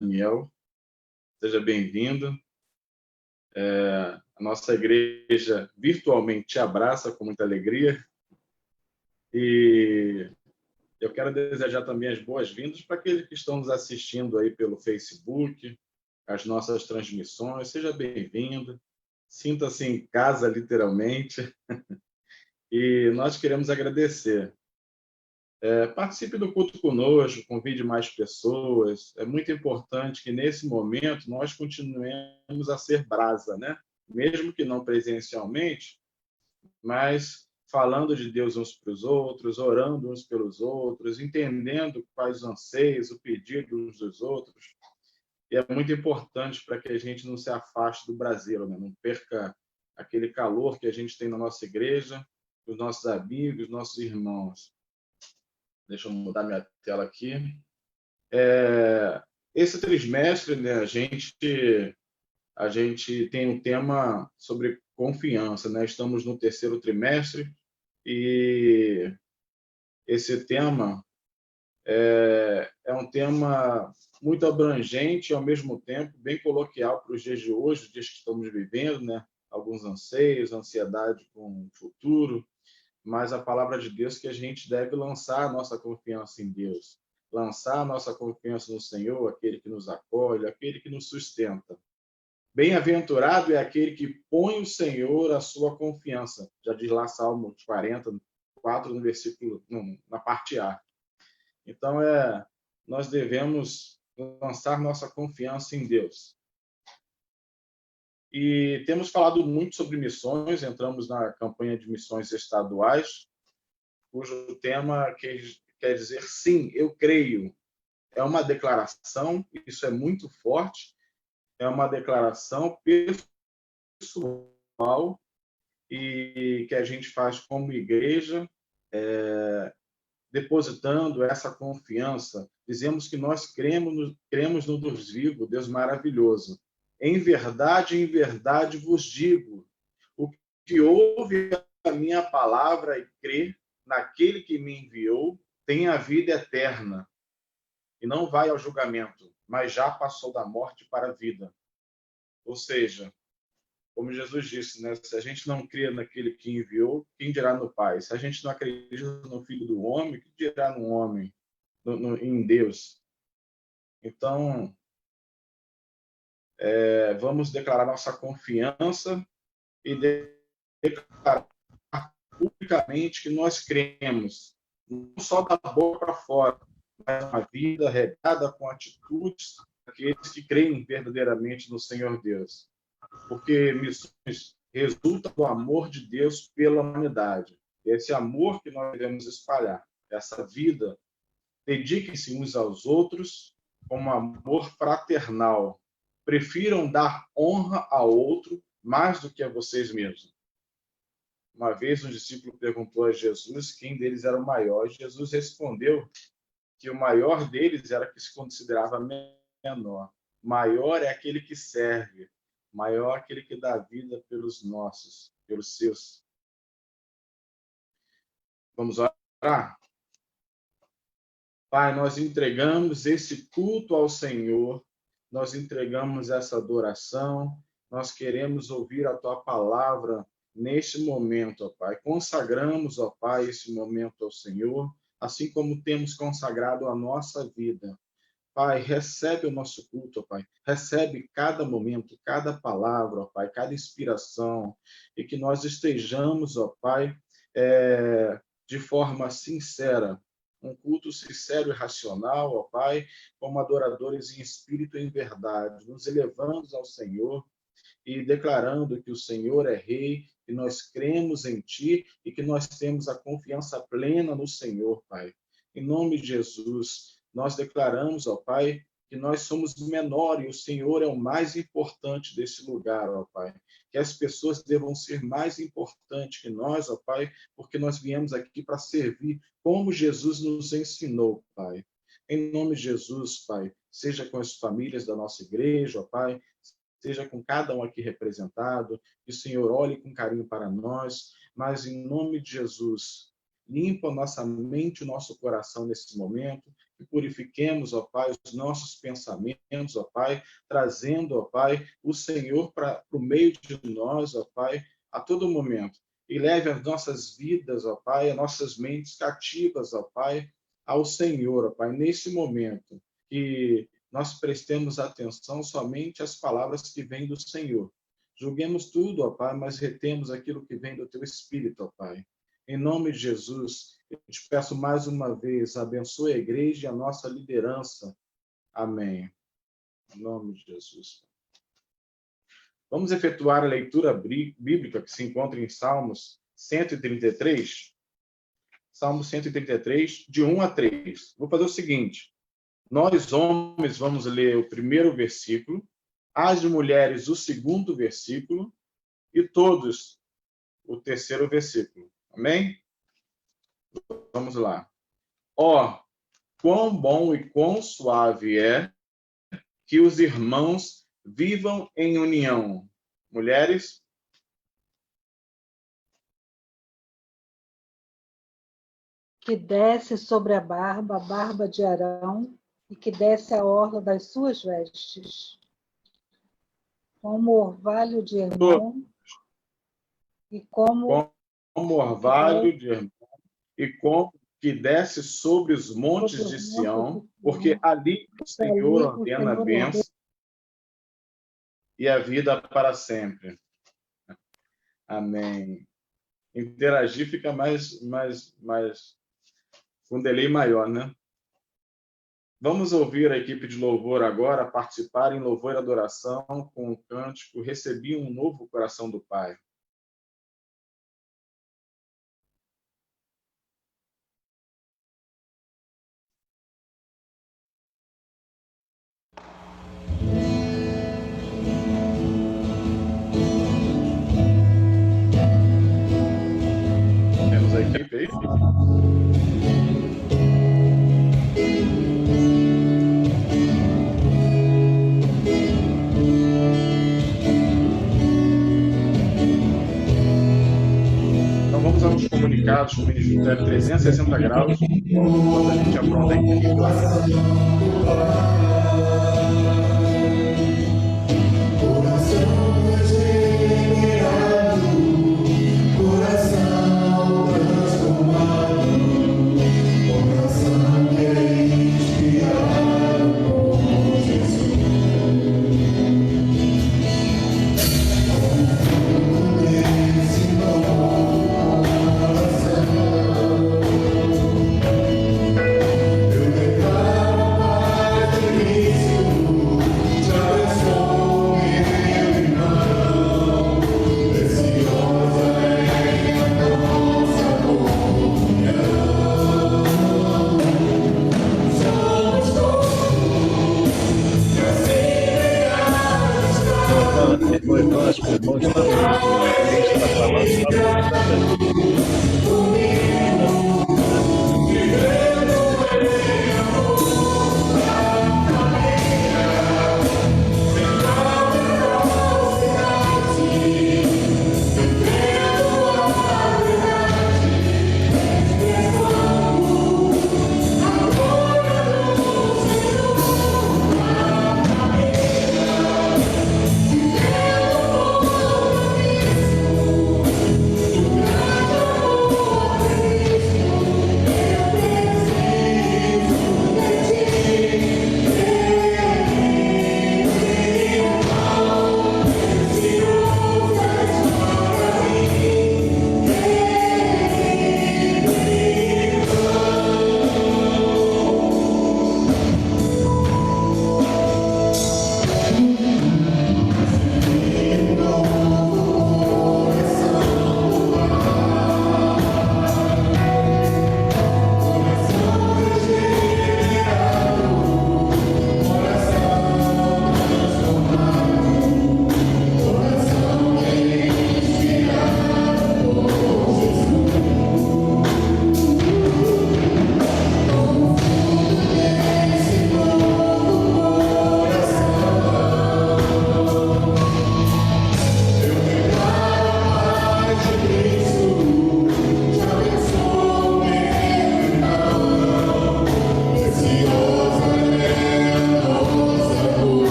Daniel, seja bem-vindo. A nossa igreja virtualmente te abraça com muita alegria e eu quero desejar também as boas-vindas para aqueles que estão nos assistindo aí pelo Facebook, as nossas transmissões. Seja bem-vindo, sinta-se em casa, literalmente, e nós queremos agradecer. Participe do culto conosco, convide mais pessoas. É muito importante que, nesse momento, nós continuemos a ser brasa, né? Mesmo que não presencialmente, mas falando de Deus uns para os outros, orando uns pelos outros, entendendo quais os anseios, o pedido uns dos outros. E é muito importante para que a gente não se afaste do Brasil, né? Não perca aquele calor que a gente tem na nossa igreja, os nossos amigos, nossos irmãos. Deixa eu mudar minha tela aqui. Esse trimestre, né, a gente tem um tema sobre confiança, né? Estamos no terceiro trimestre e esse tema é um tema muito abrangente e, ao mesmo tempo, bem coloquial para os dias de hoje, os dias que estamos vivendo, né? Alguns anseios, ansiedade com o futuro, mas a palavra de Deus que a gente deve lançar a nossa confiança em Deus, lançar a nossa confiança no Senhor, aquele que nos acolhe, aquele que nos sustenta. Bem-aventurado é aquele que põe o Senhor a sua confiança. Já diz lá Salmo 44, no versículo, na parte A. Então, nós devemos lançar nossa confiança em Deus. E temos falado muito sobre missões, entramos na campanha de missões estaduais, cujo tema quer dizer sim, eu creio. É uma declaração, isso é muito forte, é uma declaração pessoal e que a gente faz como igreja, depositando essa confiança. Dizemos que nós cremos no Deus vivo, Deus maravilhoso. Em verdade vos digo, o que ouve a minha palavra e crê naquele que me enviou tem a vida eterna e não vai ao julgamento, mas já passou da morte para a vida. Ou seja, como Jesus disse, né? Se a gente não crê naquele que enviou, quem dirá no Pai? Se a gente não acredita no Filho do Homem, quem dirá no homem, em Deus? Então, vamos declarar nossa confiança e declarar publicamente que nós cremos, não só da boca para fora, mas uma vida regada com atitudes daqueles que creem verdadeiramente no Senhor Deus. Porque missões resultam do amor de Deus pela humanidade. Esse amor que nós devemos espalhar, essa vida, dediquem-se uns aos outros com amor fraternal. Prefiram dar honra ao outro mais do que a vocês mesmos. Uma vez um discípulo perguntou a Jesus quem deles era o maior. Jesus respondeu que o maior deles era que se considerava menor. Maior é aquele que serve. Maior é aquele que dá vida pelos nossos, pelos seus. Vamos orar? Pai, nós entregamos esse culto ao Senhor, nós entregamos essa adoração, nós queremos ouvir a Tua palavra neste momento, ó Pai. Consagramos, ó Pai, esse momento ao Senhor, assim como temos consagrado a nossa vida. Pai, recebe o nosso culto, ó Pai. Recebe cada momento, cada palavra, ó Pai, cada inspiração, e que nós estejamos, ó Pai, de forma sincera, um culto sincero e racional, ó Pai, como adoradores em espírito e em verdade, nos elevando ao Senhor e declarando que o Senhor é Rei, que nós cremos em Ti e que nós temos a confiança plena no Senhor, Pai. Em nome de Jesus, nós declaramos, ó Pai, que nós somos menor e o Senhor é o mais importante desse lugar, ó Pai. Que as pessoas devam ser mais importantes que nós, ó Pai, porque nós viemos aqui para servir como Jesus nos ensinou, Pai. Em nome de Jesus, Pai, seja com as famílias da nossa igreja, ó Pai, seja com cada um aqui representado, que o Senhor olhe com carinho para nós, mas em nome de Jesus, limpa nossa mente e o nosso coração nesse momento, e purifiquemos, ó Pai, os nossos pensamentos, ó Pai, trazendo, ó Pai, o Senhor para o meio de nós, ó Pai, a todo momento. E leve as nossas vidas, ó Pai, as nossas mentes cativas, ó Pai, ao Senhor, ó Pai, nesse momento, que nós prestemos atenção somente às palavras que vêm do Senhor. Julguemos tudo, ó Pai, mas retemos aquilo que vem do Teu Espírito, ó Pai. Em nome de Jesus, eu te peço mais uma vez, abençoe a igreja e a nossa liderança. Amém. Em nome de Jesus. Vamos efetuar a leitura bíblica que se encontra em Salmos 133. Salmos 133, de 1 a 3. Vou fazer o seguinte. Nós, homens, vamos ler o primeiro versículo, as mulheres, o segundo versículo, e todos, o terceiro versículo. Amém? Vamos lá. Ó, quão bom e quão suave é que os irmãos vivam em união. Mulheres? Que desce sobre a barba de Arão, e que desce a orla das suas vestes. Como orvalho de Hermon, e como orvalho de Hermon, e como que desce sobre os montes de Sião, porque ali o Senhor ordena a bênção e a vida para sempre. Amém. Interagir fica mais com um delay maior, né? Vamos ouvir a equipe de louvor agora participar em louvor e adoração com o cântico Recebi um Novo Coração do Pai. Temos a equipe aí? Os comunicados com o Ministério 360 graus, quando a gente apronta a equipe lá.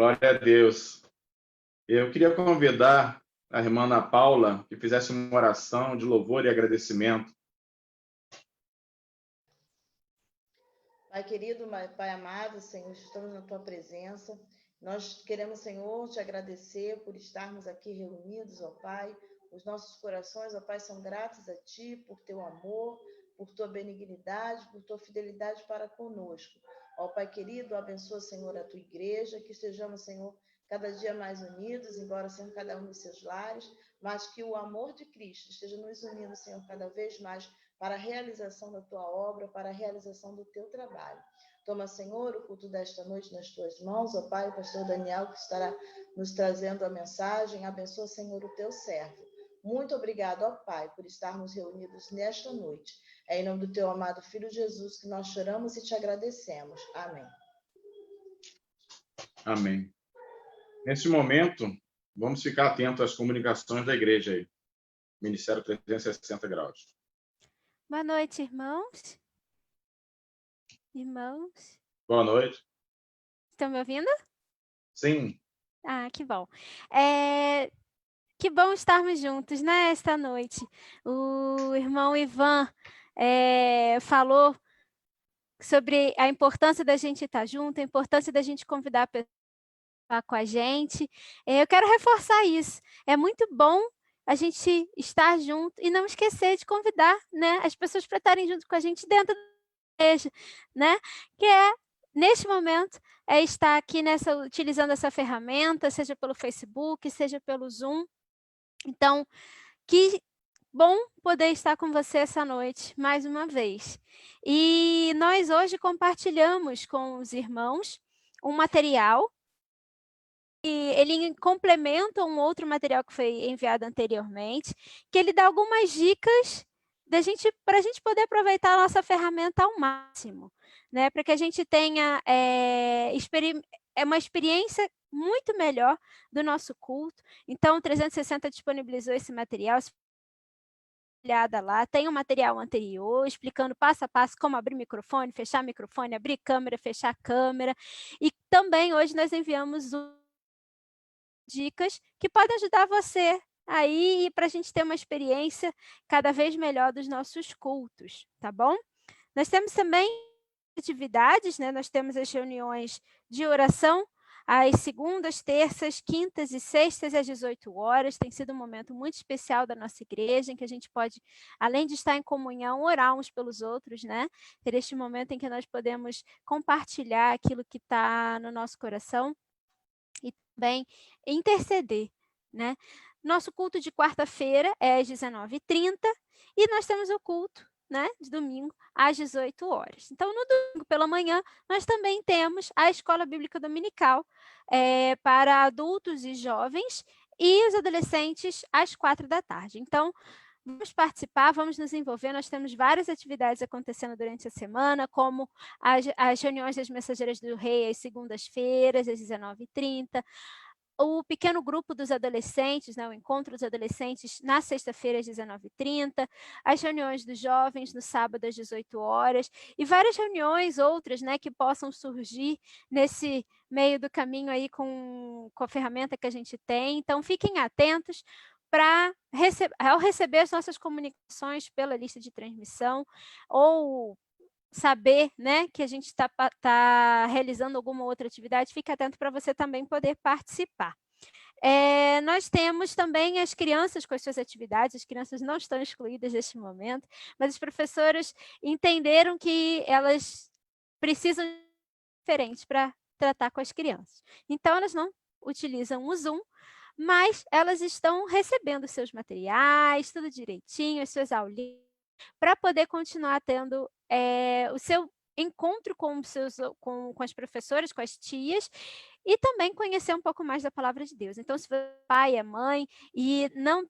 Glória a Deus. Eu queria convidar a irmã Ana Paula que fizesse uma oração de louvor e agradecimento. Pai querido, Pai amado, Senhor, estamos na Tua presença. Nós queremos, Senhor, te agradecer por estarmos aqui reunidos, ó Pai. Os nossos corações, ó Pai, são gratos a Ti por Teu amor, por Tua benignidade, por Tua fidelidade para conosco. Ó Pai querido, abençoa, Senhor, a Tua igreja, que estejamos, Senhor, cada dia mais unidos, embora sejam cada um dos seus lares, mas que o amor de Cristo esteja nos unindo, Senhor, cada vez mais para a realização da Tua obra, para a realização do Teu trabalho. Toma, Senhor, o culto desta noite nas Tuas mãos, ó Pai, o pastor Daniel, que estará nos trazendo a mensagem. Abençoa, Senhor, o Teu servo. Muito obrigado, ó Pai, por estarmos reunidos nesta noite. É em nome do Teu amado Filho Jesus que nós choramos e Te agradecemos. Amém. Amém. Nesse momento, vamos ficar atentos às comunicações da igreja aí. Ministério 360 graus. Boa noite, irmãos. Irmãos, Boa noite. estão me ouvindo? Sim. Ah, que bom. Que bom estarmos juntos, né, esta noite. O irmão Ivan falou sobre a importância da gente estar junto, a importância da gente convidar a pessoa com a gente. Eu quero reforçar isso. É muito bom a gente estar junto e não esquecer de convidar, né, as pessoas para estarem junto com a gente dentro da igreja, né? Que neste momento, estar aqui utilizando essa ferramenta, seja pelo Facebook, seja pelo Zoom. Então, que bom poder estar com você essa noite, mais uma vez. E nós hoje compartilhamos com os irmãos um material, e ele complementa um outro material que foi enviado anteriormente, que ele dá algumas dicas para a gente poder aproveitar a nossa ferramenta ao máximo, né? Para que a gente tenha uma experiência muito melhor do nosso culto. Então, o 360 disponibilizou esse material, olhada lá, tem um material anterior explicando passo a passo como abrir microfone, fechar microfone, abrir câmera, fechar câmera. E também hoje nós enviamos dicas que podem ajudar você aí para a gente ter uma experiência cada vez melhor dos nossos cultos, tá bom? Nós temos também atividades, né? Nós temos as reuniões de oração às segundas, terças, quintas e sextas às 18 horas. Tem sido um momento muito especial da nossa igreja, em que a gente pode, além de estar em comunhão, orar uns pelos outros, né? Ter este momento em que nós podemos compartilhar aquilo que está no nosso coração e também interceder, né? Nosso culto de quarta-feira é às 19h30 e nós temos o culto, né, de domingo às 18 horas. Então, no domingo pela manhã, nós também temos a Escola Bíblica Dominical para adultos e jovens e os adolescentes às 4h. Então, vamos participar, vamos nos envolver. Nós temos várias atividades acontecendo durante a semana, como as reuniões das Mensageiras do Rei às segundas-feiras, às 19h30, o pequeno grupo dos adolescentes, né, o encontro dos adolescentes na sexta-feira às 19h30, as reuniões dos jovens no sábado às 18 horas, e várias reuniões outras, né, que possam surgir nesse meio do caminho aí com a ferramenta que a gente tem. Então, fiquem atentos para ao receber as nossas comunicações pela lista de transmissão, ou saber, né, que a gente está realizando alguma outra atividade, fique atento para você também poder participar. Nós temos também as crianças com as suas atividades, as crianças não estão excluídas neste momento, mas as professoras entenderam que elas precisam de diferentes para tratar com as crianças. Então, elas não utilizam o Zoom, mas elas estão recebendo seus materiais, tudo direitinho, as suas aulinhas, para poder continuar tendo o seu encontro com as professoras, com as tias, e também conhecer um pouco mais da palavra de Deus. Então, se você é pai, é mãe, e não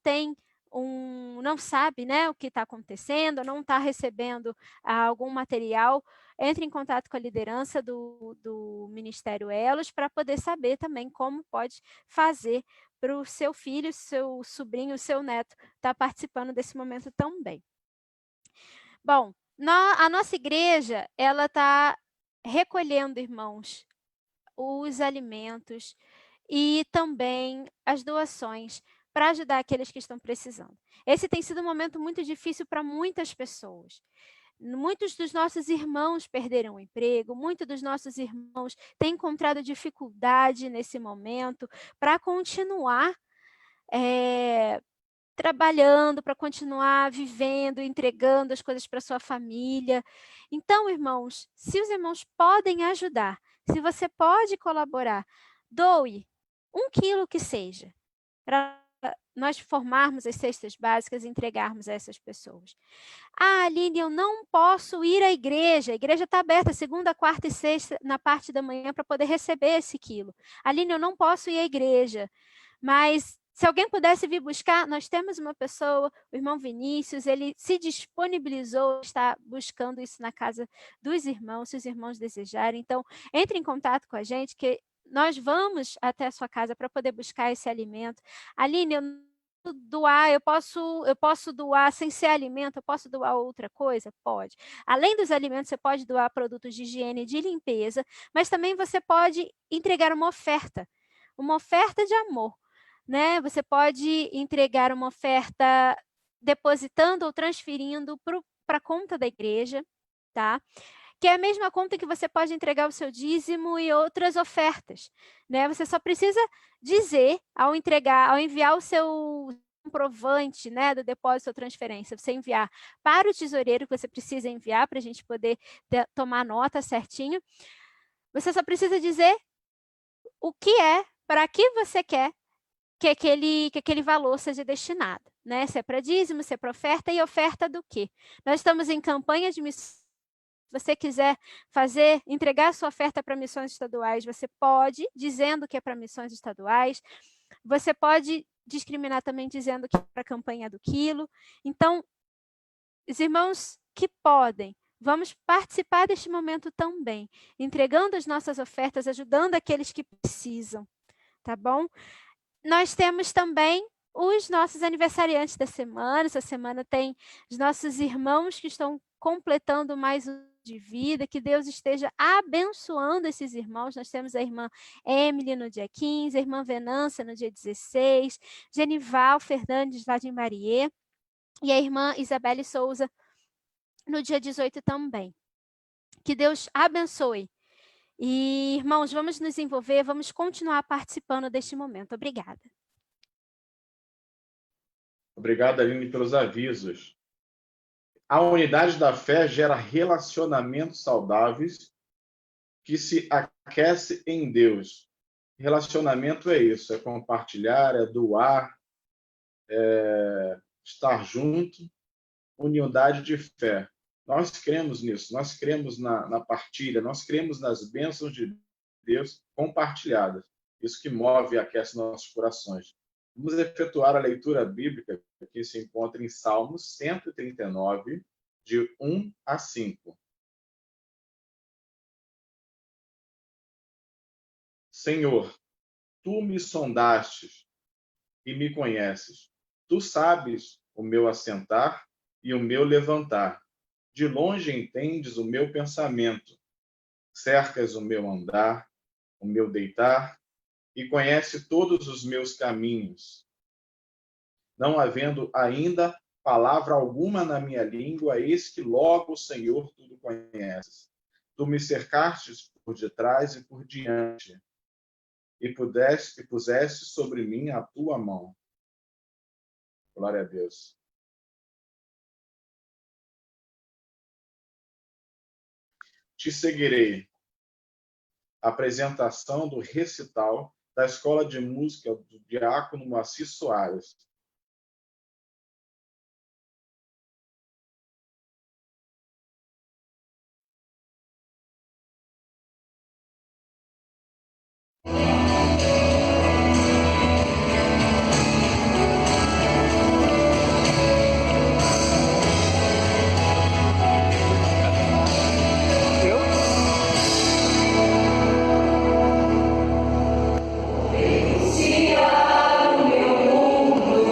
sabe, né, o que está acontecendo, não está recebendo algum material, entre em contato com a liderança do Ministério Elos para poder saber também como pode fazer para o seu filho, seu sobrinho, seu neto estar participando desse momento também. Bom, a nossa igreja, ela está recolhendo, irmãos, os alimentos e também as doações para ajudar aqueles que estão precisando. Esse tem sido um momento muito difícil para muitas pessoas. Muitos dos nossos irmãos perderam o emprego, muitos dos nossos irmãos têm encontrado dificuldade nesse momento para continuar trabalhando, para continuar vivendo, entregando as coisas para sua família. Então, irmãos, se os irmãos podem ajudar, se você pode colaborar, doe 1 quilo que seja, para nós formarmos as cestas básicas e entregarmos a essas pessoas. Ah, Aline, eu não posso ir à igreja. A igreja está aberta segunda, quarta e sexta, na parte da manhã, para poder receber esse quilo. Aline, eu não posso ir à igreja, mas se alguém pudesse vir buscar, nós temos uma pessoa, o irmão Vinícius, ele se disponibilizou, está buscando isso na casa dos irmãos, se os irmãos desejarem. Então, entre em contato com a gente, que nós vamos até a sua casa para poder buscar esse alimento. Aline, eu doar, eu posso doar sem ser alimento, eu posso doar outra coisa? Pode. Além dos alimentos, você pode doar produtos de higiene e de limpeza, mas também você pode entregar uma oferta de amor, né? Você pode entregar uma oferta depositando ou transferindo para a conta da igreja, tá? Que é a mesma conta que você pode entregar o seu dízimo e outras ofertas, né? Você só precisa dizer, ao enviar o seu comprovante, né, do depósito ou transferência, você enviar para o tesoureiro que você precisa enviar para a gente poder tomar nota certinho. Você só precisa dizer o que é, para que você quer que aquele valor seja destinado, né? Se é para dízimo, se é para oferta, e oferta do quê? Nós estamos em campanha de missões. Se você quiser entregar a sua oferta para missões estaduais, você pode, dizendo que é para missões estaduais. Você pode discriminar também dizendo que é para a campanha do quilo. Então, os irmãos que podem, vamos participar deste momento também, entregando as nossas ofertas, ajudando aqueles que precisam, tá bom? Nós temos também os nossos aniversariantes da semana. Essa semana tem os nossos irmãos que estão completando mais um de vida, que Deus esteja abençoando esses irmãos. Nós temos a irmã Emily no dia 15, a irmã Venância no dia 16, Genival Fernandes lá de Mariê, e a irmã Isabelle Souza no dia 18 também. Que Deus abençoe. E, irmãos, vamos nos envolver, vamos continuar participando deste momento. Obrigada. Obrigado, Aline, pelos avisos. A unidade da fé gera relacionamentos saudáveis que se aquecem em Deus. Relacionamento é isso, é compartilhar, é doar, é estar junto, unidade de fé. Nós cremos nisso, nós cremos na partilha, nós cremos nas bênçãos de Deus compartilhadas. Isso que move e aquece nossos corações. Vamos efetuar a leitura bíblica que se encontra em Salmos 139, de 1 a 5. Senhor, tu me sondastes e me conheces. Tu sabes o meu assentar e o meu levantar. De longe entendes o meu pensamento. Cercas o meu andar, o meu deitar, e conhece todos os meus caminhos. Não havendo ainda palavra alguma na minha língua, eis que logo, Senhor, tudo conheces. Tu me cercastes por detrás e por diante, e puseste sobre mim a tua mão. Glória a Deus. Te seguirei. Apresentação do recital da Escola de Música do Diácono Moacir Soares. Meu mundo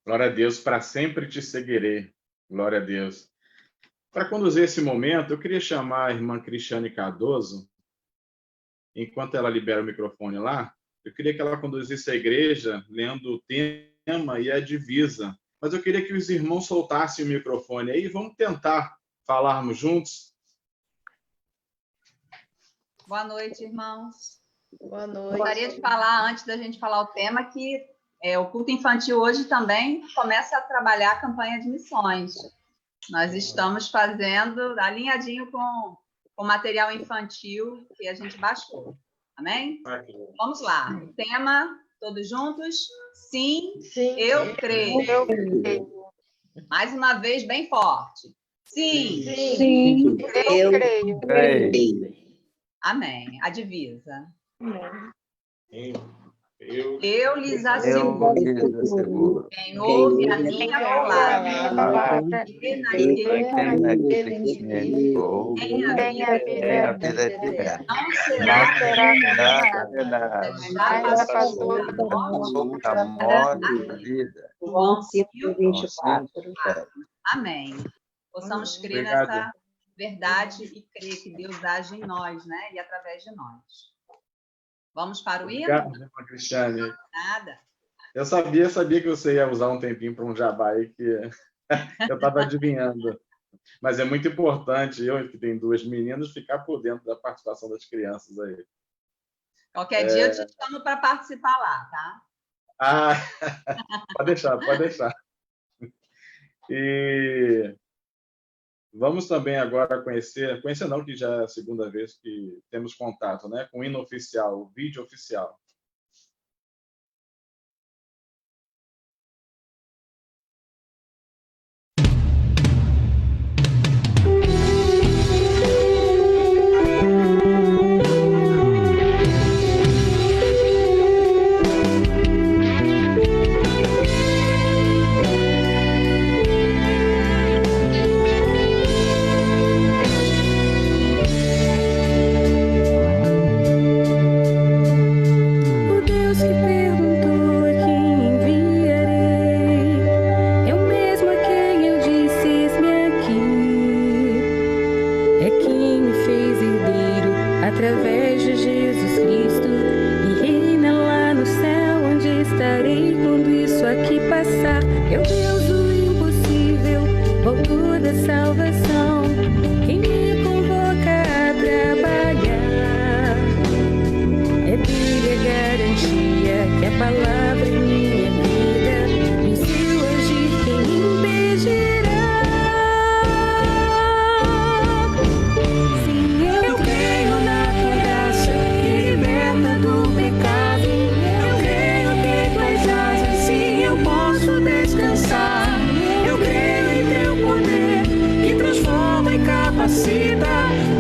Glória a Deus, para sempre te seguirei. Glória a Deus. Para conduzir esse momento, eu queria chamar a irmã Cristiane Cardoso, enquanto ela libera o microfone lá, eu queria que ela conduzisse a igreja lendo o tema e a divisa. Mas eu queria que os irmãos soltassem o microfone aí. Vamos tentar falarmos juntos. Boa noite, irmãos. Boa noite. Gostaria de falar, antes da gente falar o tema, que o culto infantil hoje também começa a trabalhar a campanha de missões. Nós estamos fazendo alinhadinho com material infantil que a gente baixou. Amém? Vamos lá. O tema, todos juntos? Sim, eu creio. Mais uma vez, bem forte. Sim, eu creio. Amém. A divisa. Eu lhes asseguro. Quem ouve a minha palavra e naquele que me tem a vida eterna, não será condenado, já passou da morte à vida. João 5:24. Amém. Possamos crer nessa verdade e crer que Deus age em nós, né? E através de nós. Vamos para o hino? Obrigado, Cristiane. Nada. Eu sabia que você ia usar um tempinho para um jabá aí, que eu estava adivinhando. Mas é muito importante, eu que tenho 2 meninas, ficar por dentro da participação das crianças aí. Qualquer dia eu te chamo para participar lá, tá? Ah, pode deixar. E vamos também agora conhecer não, que já é a segunda vez que temos contato, né, com o hino oficial, o vídeo oficial.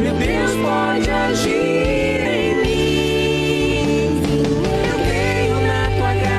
Meu Deus pode agir em mim. Eu creio na tua graça.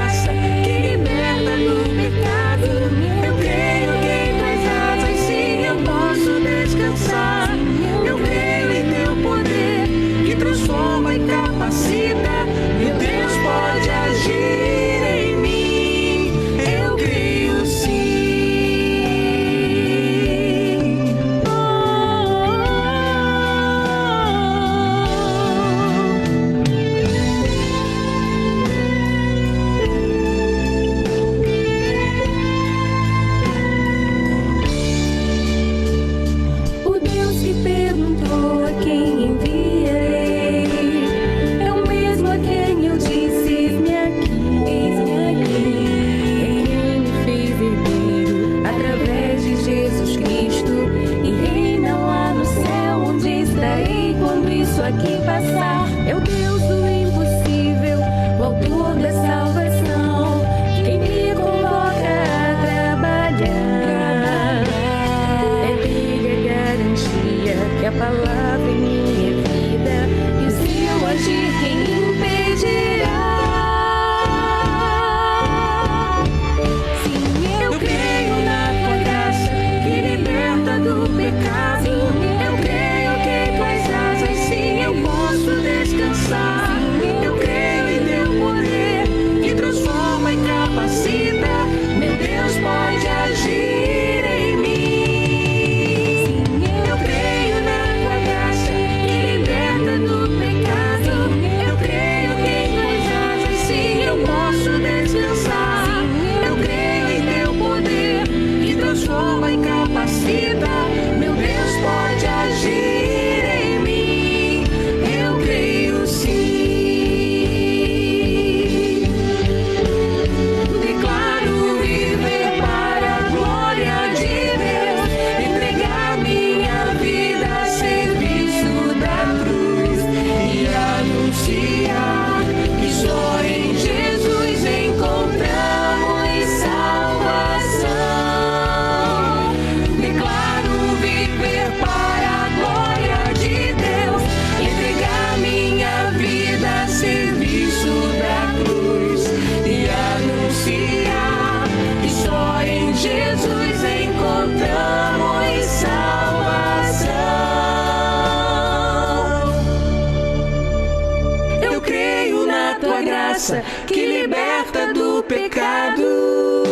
graça que liberta do pecado. Eu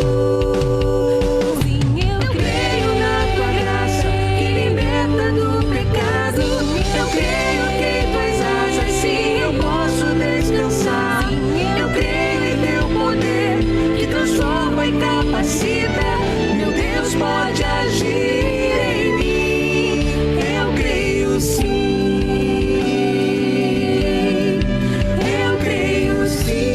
creio na tua graça que liberta do pecado. Eu creio que tuas asas sim eu posso descansar. Eu creio em teu poder que transforma e capacita. Meu Deus pode agir em mim. Eu creio sim. Eu creio sim.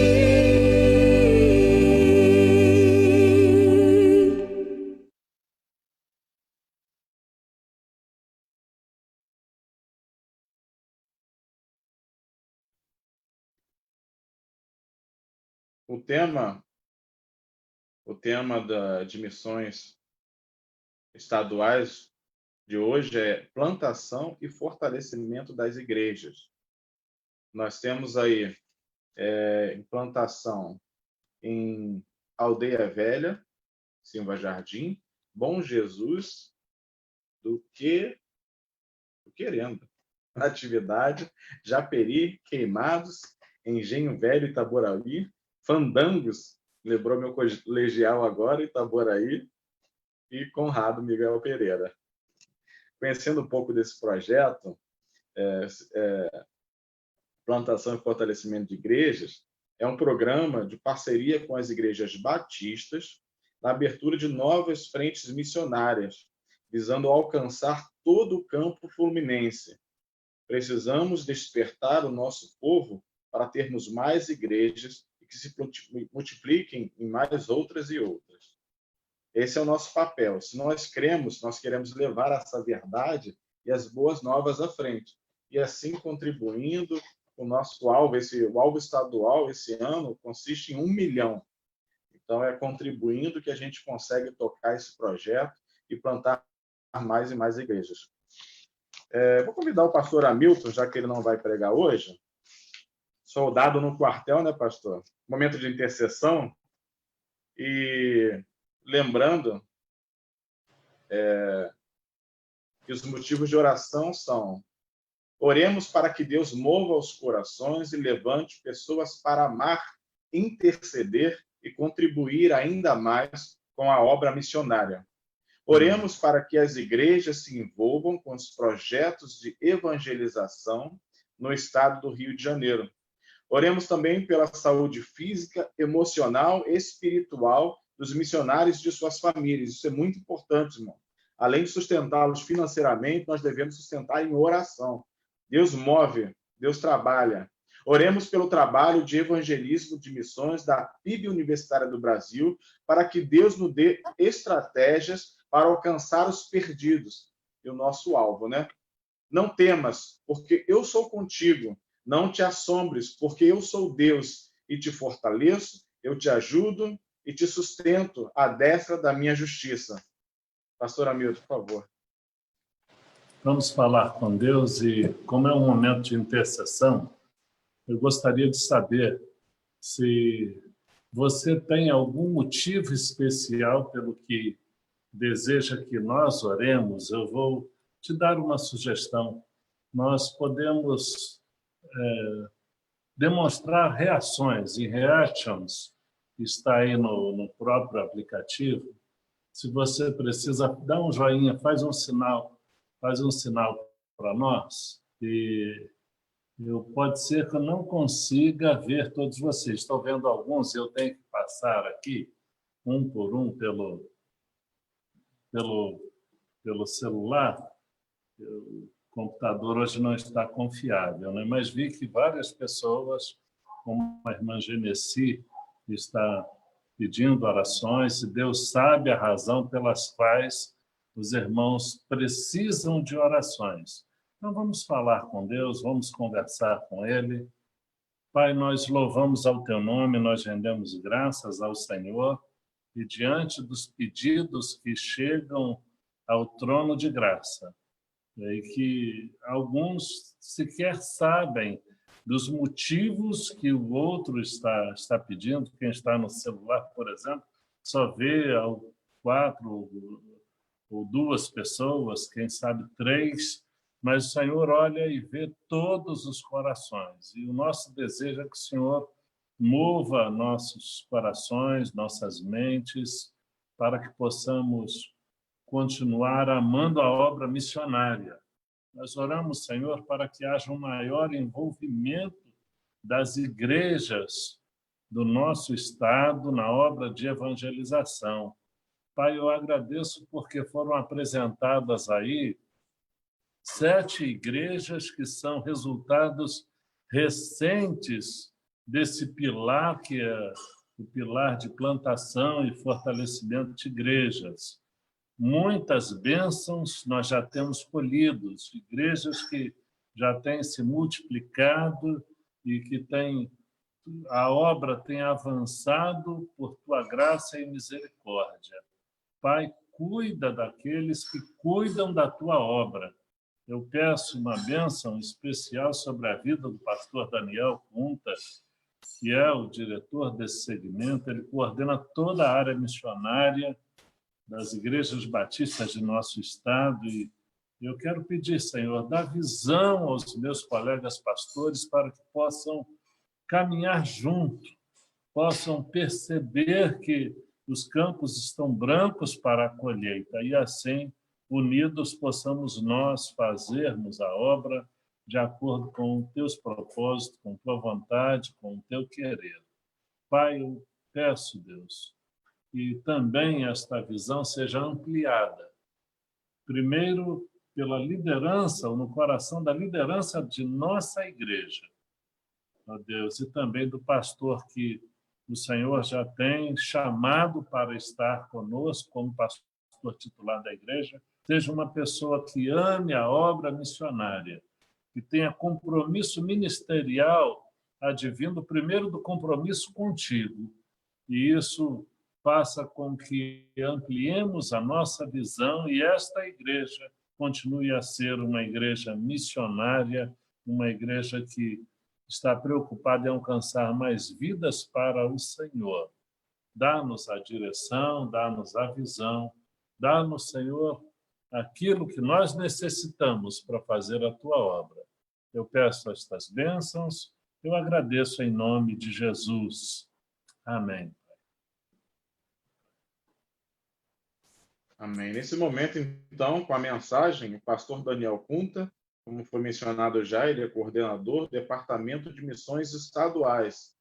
O tema de missões estaduais de hoje é plantação e fortalecimento das igrejas. Nós temos aí implantação em Aldeia Velha, Silva Jardim, Bom Jesus, do Querendo, Atividade, Japeri, Queimados, Engenho Velho, Itaboraí, Fandangos, lembrou meu colegial agora, Itaboraí, e Conrado Miguel Pereira. Conhecendo um pouco desse projeto, Plantação e Fortalecimento de Igrejas, é um programa de parceria com as igrejas batistas na abertura de novas frentes missionárias, visando alcançar todo o campo fluminense. Precisamos despertar o nosso povo para termos mais igrejas e que se multipliquem em mais outras e outras. Esse é o nosso papel. Se nós cremos, nós queremos levar essa verdade e as boas novas à frente. E assim contribuindo, o nosso alvo, o alvo estadual esse ano consiste em 1 milhão. Então, é contribuindo que a gente consegue tocar esse projeto e plantar mais e mais igrejas. Vou convidar o pastor Hamilton, já que ele não vai pregar hoje. Soldado no quartel, né, pastor? Momento de intercessão. E lembrando que os motivos de oração são: oremos para que Deus mova os corações e levante pessoas para amar, interceder e contribuir ainda mais com a obra missionária. Oremos para que as igrejas se envolvam com os projetos de evangelização no estado do Rio de Janeiro. Oremos também pela saúde física, emocional e espiritual dos missionários e de suas famílias. Isso é muito importante, irmão. Além de sustentá-los financeiramente, nós devemos sustentar em oração. Deus move, Deus trabalha. Oremos pelo trabalho de evangelismo de missões da PIB Universitária do Brasil, para que Deus nos dê estratégias para alcançar os perdidos. E o nosso alvo, né? Não temas, porque eu sou contigo. Não te assombres, porque eu sou Deus e te fortaleço, eu te ajudo e te sustento à destra da minha justiça. Pastor Hamilton, por favor. Vamos falar com Deus e, como é um momento de intercessão, eu gostaria de saber se você tem algum motivo especial pelo que deseja que nós oremos. Eu vou te dar uma sugestão. Nós podemos demonstrar reações, e reactions está aí no próprio aplicativo. Se você precisa, dá um joinha, faz um sinal para nós. E pode ser que eu não consiga ver todos vocês. Estou vendo alguns, eu tenho que passar aqui, um por um, pelo celular. O computador hoje não está confiável, né? Mas vi que várias pessoas, como a irmã Genesi, está pedindo orações, e Deus sabe a razão pelas quais os irmãos precisam de orações. Então, vamos falar com Deus, vamos conversar com Ele. Pai, nós louvamos ao Teu nome, nós rendemos graças ao Senhor, e diante dos pedidos que chegam ao trono de graça, e que alguns sequer sabem dos motivos que o outro está pedindo. Quem está no celular, por exemplo, só vê 4 ou 2 pessoas, quem sabe 3, mas o Senhor olha e vê todos os corações. E o nosso desejo é que o Senhor mova nossos corações, nossas mentes, para que possamos continuar amando a obra missionária. Nós oramos, Senhor, para que haja um maior envolvimento das igrejas do nosso estado na obra de evangelização. Pai, eu agradeço porque foram apresentadas aí 7 igrejas que são resultados recentes desse pilar, que é o pilar de plantação e fortalecimento de igrejas. Muitas bênçãos nós já temos colhido, igrejas que já têm se multiplicado e que a obra tem avançado por tua graça e misericórdia. Pai, cuida daqueles que cuidam da tua obra. Eu peço uma bênção especial sobre a vida do pastor Daniel Kunta, que é o diretor desse segmento. Ele coordena toda a área missionária das igrejas batistas de nosso estado, e eu quero pedir, Senhor, dá visão aos meus colegas pastores para que possam caminhar junto, possam perceber que os campos estão brancos para a colheita, e assim, unidos, possamos nós fazermos a obra de acordo com os teus propósitos, com tua vontade, com o teu querer. Pai, eu peço, Deus, que também esta visão seja ampliada. Primeiro, pela liderança, ou no coração da liderança de nossa igreja, ó Deus, e também do pastor que o Senhor já tem chamado para estar conosco como pastor titular da igreja, seja uma pessoa que ame a obra missionária, que tenha compromisso ministerial advindo primeiro do compromisso contigo, e isso faça com que ampliemos a nossa visão e esta igreja continue a ser uma igreja missionária, uma igreja que está preocupada em alcançar mais vidas para o Senhor. Dá-nos a direção, dá-nos a visão, dá-nos, Senhor, aquilo que nós necessitamos para fazer a tua obra. Eu peço estas bênçãos, eu agradeço em nome de Jesus. Amém. Amém. Nesse momento, então, com a mensagem, o pastor Daniel Kunta, como foi mencionado já, ele é coordenador do Departamento de Missões Estaduais.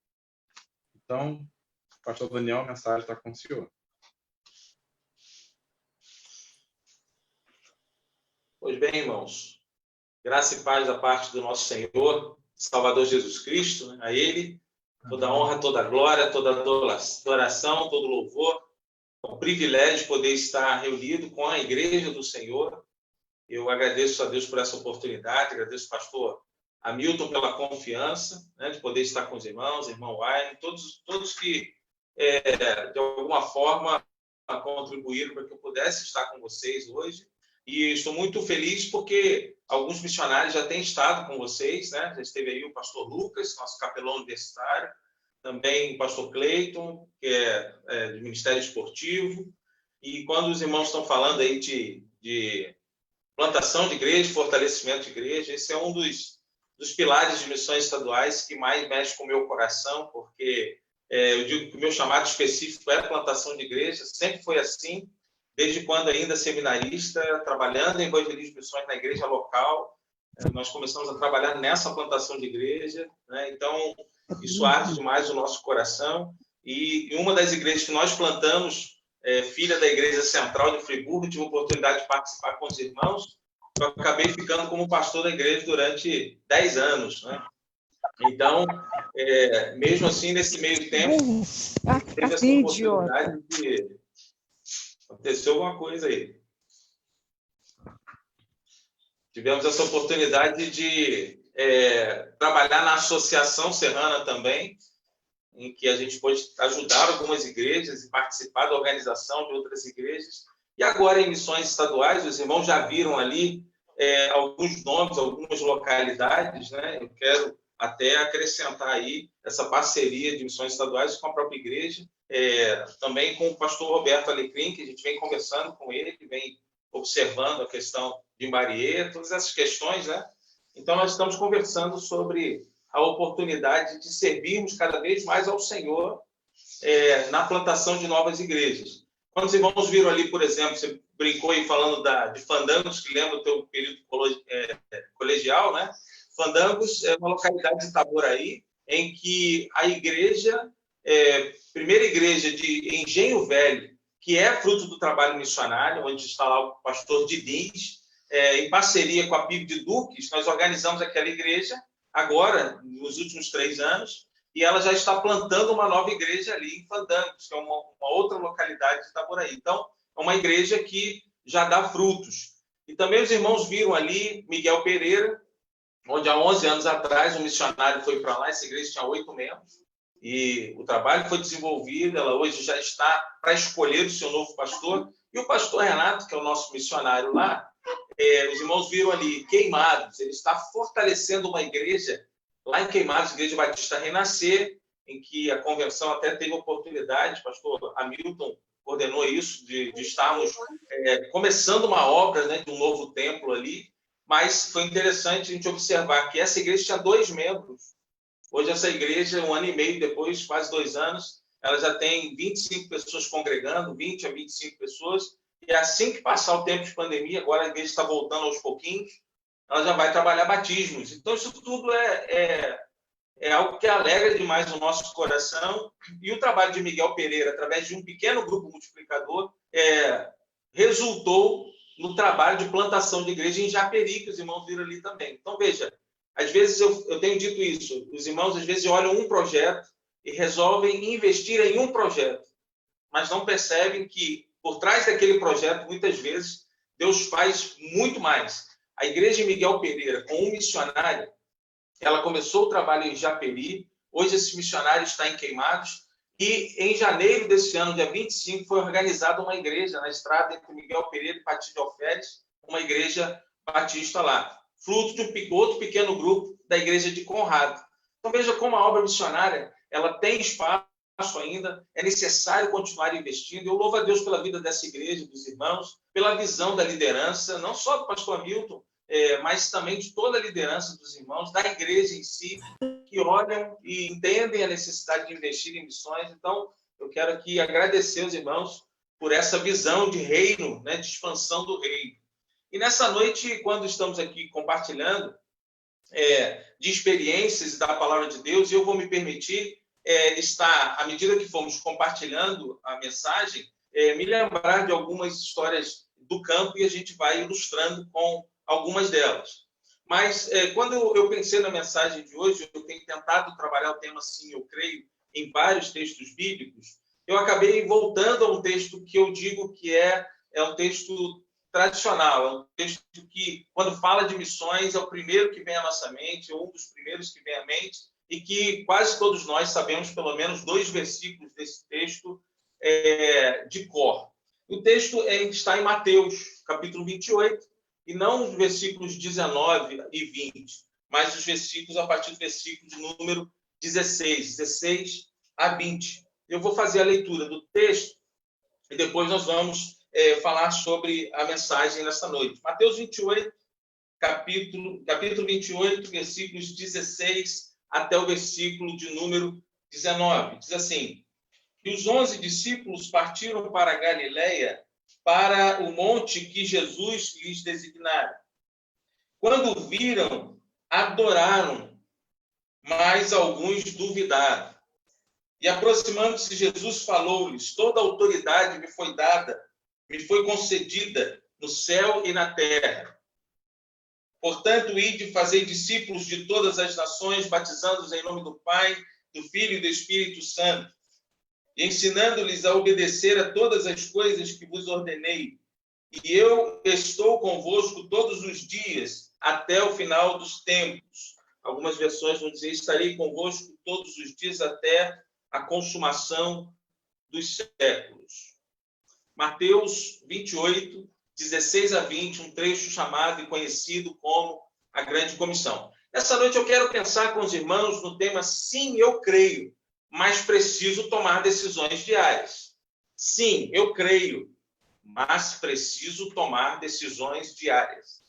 Então, pastor Daniel, a mensagem está com o senhor. Pois bem, irmãos, graça e paz da parte do nosso Senhor, Salvador Jesus Cristo, né? A Ele, toda honra, toda glória, toda adoração, todo louvor. É um privilégio poder estar reunido com a Igreja do Senhor. Eu agradeço a Deus por essa oportunidade, agradeço ao pastor Hamilton pela confiança, né, de poder estar com os irmãos, irmão Wayne, todos que, de alguma forma, contribuíram para que eu pudesse estar com vocês hoje. E estou muito feliz porque alguns missionários já têm estado com vocês, né? Já esteve aí o pastor Lucas, nosso capelão universitário, também o pastor Cleiton, que é do Ministério Esportivo. E quando os irmãos estão falando aí de plantação de igreja, fortalecimento de igreja, esse é um dos pilares de missões estaduais que mais mexe com o meu coração, porque eu digo que o meu chamado específico é a plantação de igreja, sempre foi assim, desde quando ainda seminarista, trabalhando em evangelismo e missões na igreja local. Nós começamos a trabalhar nessa plantação de igreja, né? Então, isso arde demais o nosso coração. E uma das igrejas que nós plantamos, filha da Igreja Central de Friburgo, tive a oportunidade de participar com os irmãos. Eu acabei ficando como pastor da igreja durante 10 anos, né? Então, mesmo assim, nesse meio tempo, teve essa oportunidade de... Aconteceu alguma coisa aí. Tivemos essa oportunidade de trabalhar na Associação Serrana também, em que a gente pôde ajudar algumas igrejas e participar da organização de outras igrejas. E agora, em missões estaduais, os irmãos já viram ali alguns nomes, algumas localidades, né? Eu quero até acrescentar aí essa parceria de missões estaduais com a própria igreja, também com o pastor Roberto Alecrim, que a gente vem conversando com ele, vem observando a questão de Imbariê, todas essas questões, né? Então, nós estamos conversando sobre a oportunidade de servirmos cada vez mais ao Senhor na plantação de novas igrejas. Quando os irmãos viram ali, por exemplo, você brincou aí falando de Fandangos, que lembra o teu período colegial, né? Fandangos é uma localidade de Itaboraí, em que a igreja, primeira igreja de Engenho Velho, que é fruto do trabalho missionário, onde está lá o pastor Diniz, em parceria com a PIB de Duques, nós organizamos aquela igreja, agora, nos últimos 3 anos, e ela já está plantando uma nova igreja ali em Fandangos, que é uma outra localidade de Itaboraí. Então, é uma igreja que já dá frutos. E também os irmãos viram ali Miguel Pereira, onde há 11 anos atrás um missionário foi para lá, essa igreja tinha 8 membros, e o trabalho foi desenvolvido, ela hoje já está para escolher o seu novo pastor, e o pastor Renato, que é o nosso missionário lá, os irmãos viram ali Queimados, ele está fortalecendo uma igreja lá em Queimados, Igreja Batista Renascer, em que a convenção até teve oportunidade, pastor Hamilton coordenou isso, de estarmos começando uma obra, né, de um novo templo ali, mas foi interessante a gente observar que essa igreja tinha 2 membros. Hoje essa igreja, 1 ano e meio depois, quase 2 anos, ela já tem 25 pessoas congregando, 20 a 25 pessoas, e assim que passar o tempo de pandemia, agora a igreja está voltando aos pouquinhos, ela já vai trabalhar batismos. Então, isso tudo é algo que alegra demais o nosso coração. E o trabalho de Miguel Pereira, através de um pequeno grupo multiplicador, resultou no trabalho de plantação de igreja em Japeri, que os irmãos viram ali também. Então, veja, às vezes eu tenho dito isso, os irmãos às vezes olham um projeto e resolvem investir em um projeto, mas não percebem que por trás daquele projeto, muitas vezes, Deus faz muito mais. A igreja de Miguel Pereira, com um missionário, ela começou o trabalho em Japeri, hoje esse missionário está em Queimados, e em janeiro desse ano, dia 25, foi organizada uma igreja na estrada entre Miguel Pereira e Pati de Alferes, uma igreja batista lá, fruto de outro pequeno grupo da igreja de Conrado. Então veja como a obra missionária ela tem espaço ainda, é necessário continuar investindo. Eu louvo a Deus pela vida dessa igreja, dos irmãos, pela visão da liderança, não só do pastor Hamilton, mas também de toda a liderança dos irmãos, da igreja em si, que olham e entendem a necessidade de investir em missões. Então, eu quero aqui agradecer os irmãos por essa visão de reino, né, de expansão do reino. E nessa noite, quando estamos aqui compartilhando de experiências da palavra de Deus, eu vou me permitir estar, à medida que fomos compartilhando a mensagem, me lembrar de algumas histórias do campo e a gente vai ilustrando com algumas delas. Mas quando eu pensei na mensagem de hoje, eu tenho tentado trabalhar o tema sim, eu creio, em vários textos bíblicos, eu acabei voltando a um texto que eu digo que é um texto tradicional, é um texto que, quando fala de missões, é o primeiro que vem à nossa mente, ou um dos primeiros que vem à mente, e que quase todos nós sabemos pelo menos 2 versículos desse texto de cor. O texto está em Mateus, capítulo 28, e não os versículos 19 e 20, mas os versículos a partir do versículo de número 16 a 20. Eu vou fazer a leitura do texto e depois nós vamos falar sobre a mensagem nessa noite. Mateus 28, capítulo 28, versículos 16 até o versículo de número 19. Diz assim: que os 11 discípulos partiram para a Galileia, para o monte que Jesus lhes designara. Quando o viram, adoraram, mas alguns duvidaram. E aproximando-se Jesus, falou-lhes: toda a autoridade me foi dada, me foi concedida no céu e na terra. Portanto, ide e fazei discípulos de todas as nações, batizando-os em nome do Pai, do Filho e do Espírito Santo, e ensinando-lhes a obedecer a todas as coisas que vos ordenei. E eu estou convosco todos os dias, até o final dos tempos. Algumas versões vão dizer: estarei convosco todos os dias até a consumação dos séculos. Mateus 28, 16 a 20, um trecho chamado e conhecido como a Grande Comissão. Nessa noite eu quero pensar com os irmãos no tema Sim, eu creio, mas preciso tomar decisões diárias. Sim, eu creio, mas preciso tomar decisões diárias.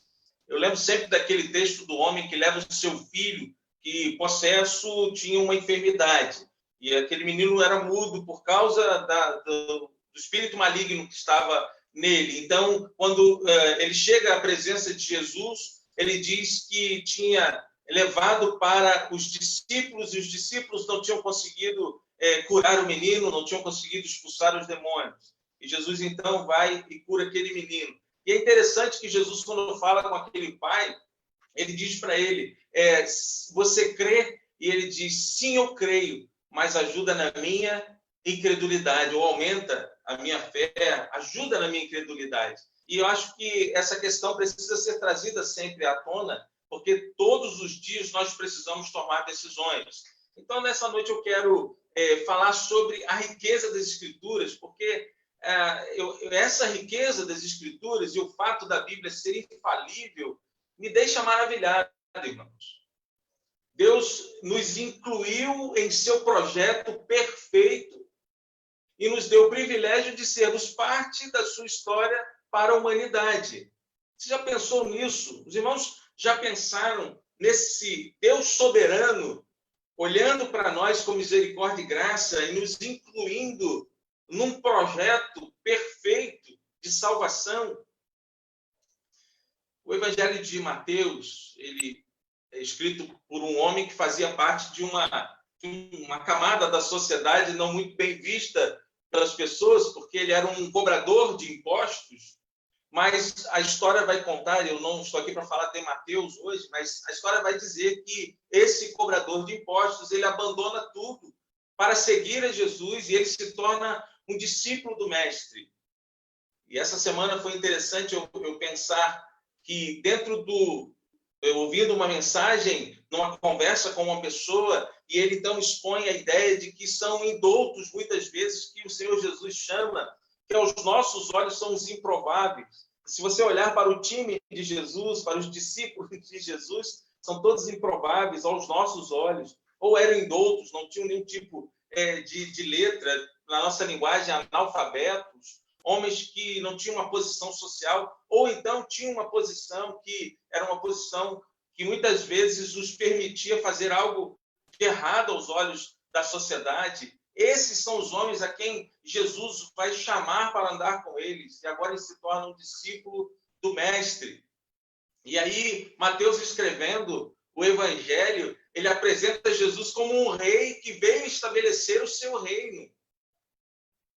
Eu lembro sempre daquele texto do homem que leva o seu filho, que possesso tinha uma enfermidade. E aquele menino era mudo por causa do espírito maligno que estava nele. Então, quando ele chega à presença de Jesus, ele diz que tinha levado para os discípulos, e os discípulos não tinham conseguido curar o menino, não tinham conseguido expulsar os demônios. E Jesus, então, vai e cura aquele menino. E é interessante que Jesus, quando fala com aquele pai, ele diz para ele, você crê? E ele diz, sim, eu creio, mas ajuda na minha incredulidade, ou aumenta a minha fé, ajuda na minha incredulidade. E eu acho que essa questão precisa ser trazida sempre à tona, porque todos os dias nós precisamos tomar decisões. Então, nessa noite eu quero falar sobre a riqueza das Escrituras, porque essa riqueza das Escrituras e o fato da Bíblia ser infalível me deixa maravilhado, irmãos. Deus nos incluiu em seu projeto perfeito e nos deu o privilégio de sermos parte da sua história para a humanidade. Você já pensou nisso? Os irmãos já pensaram nesse Deus soberano olhando para nós com misericórdia e graça e nos incluindo num projeto perfeito de salvação? O Evangelho de Mateus, ele é escrito por um homem que fazia parte de uma camada da sociedade não muito bem vista pelas pessoas, porque ele era um cobrador de impostos. Mas a história vai contar, eu não estou aqui para falar de Mateus hoje, mas a história vai dizer que esse cobrador de impostos, ele abandona tudo para seguir a Jesus e ele se torna um discípulo do Mestre. E essa semana foi interessante eu pensar que eu ouvindo uma mensagem, numa conversa com uma pessoa, e ele então expõe a ideia de que são indoutos, muitas vezes, que o Senhor Jesus chama, que aos nossos olhos são os improváveis. Se você olhar para o time de Jesus, para os discípulos de Jesus, são todos improváveis aos nossos olhos, ou eram indoutos, não tinham nenhum tipo de letra, na nossa linguagem, analfabetos, homens que não tinham uma posição social, ou então tinham uma posição que era uma posição que muitas vezes os permitia fazer algo de errado aos olhos da sociedade. Esses são os homens a quem Jesus vai chamar para andar com eles, e agora ele se torna um discípulo do Mestre. E aí, Mateus, escrevendo o Evangelho, ele apresenta Jesus como um rei que veio estabelecer o seu reino.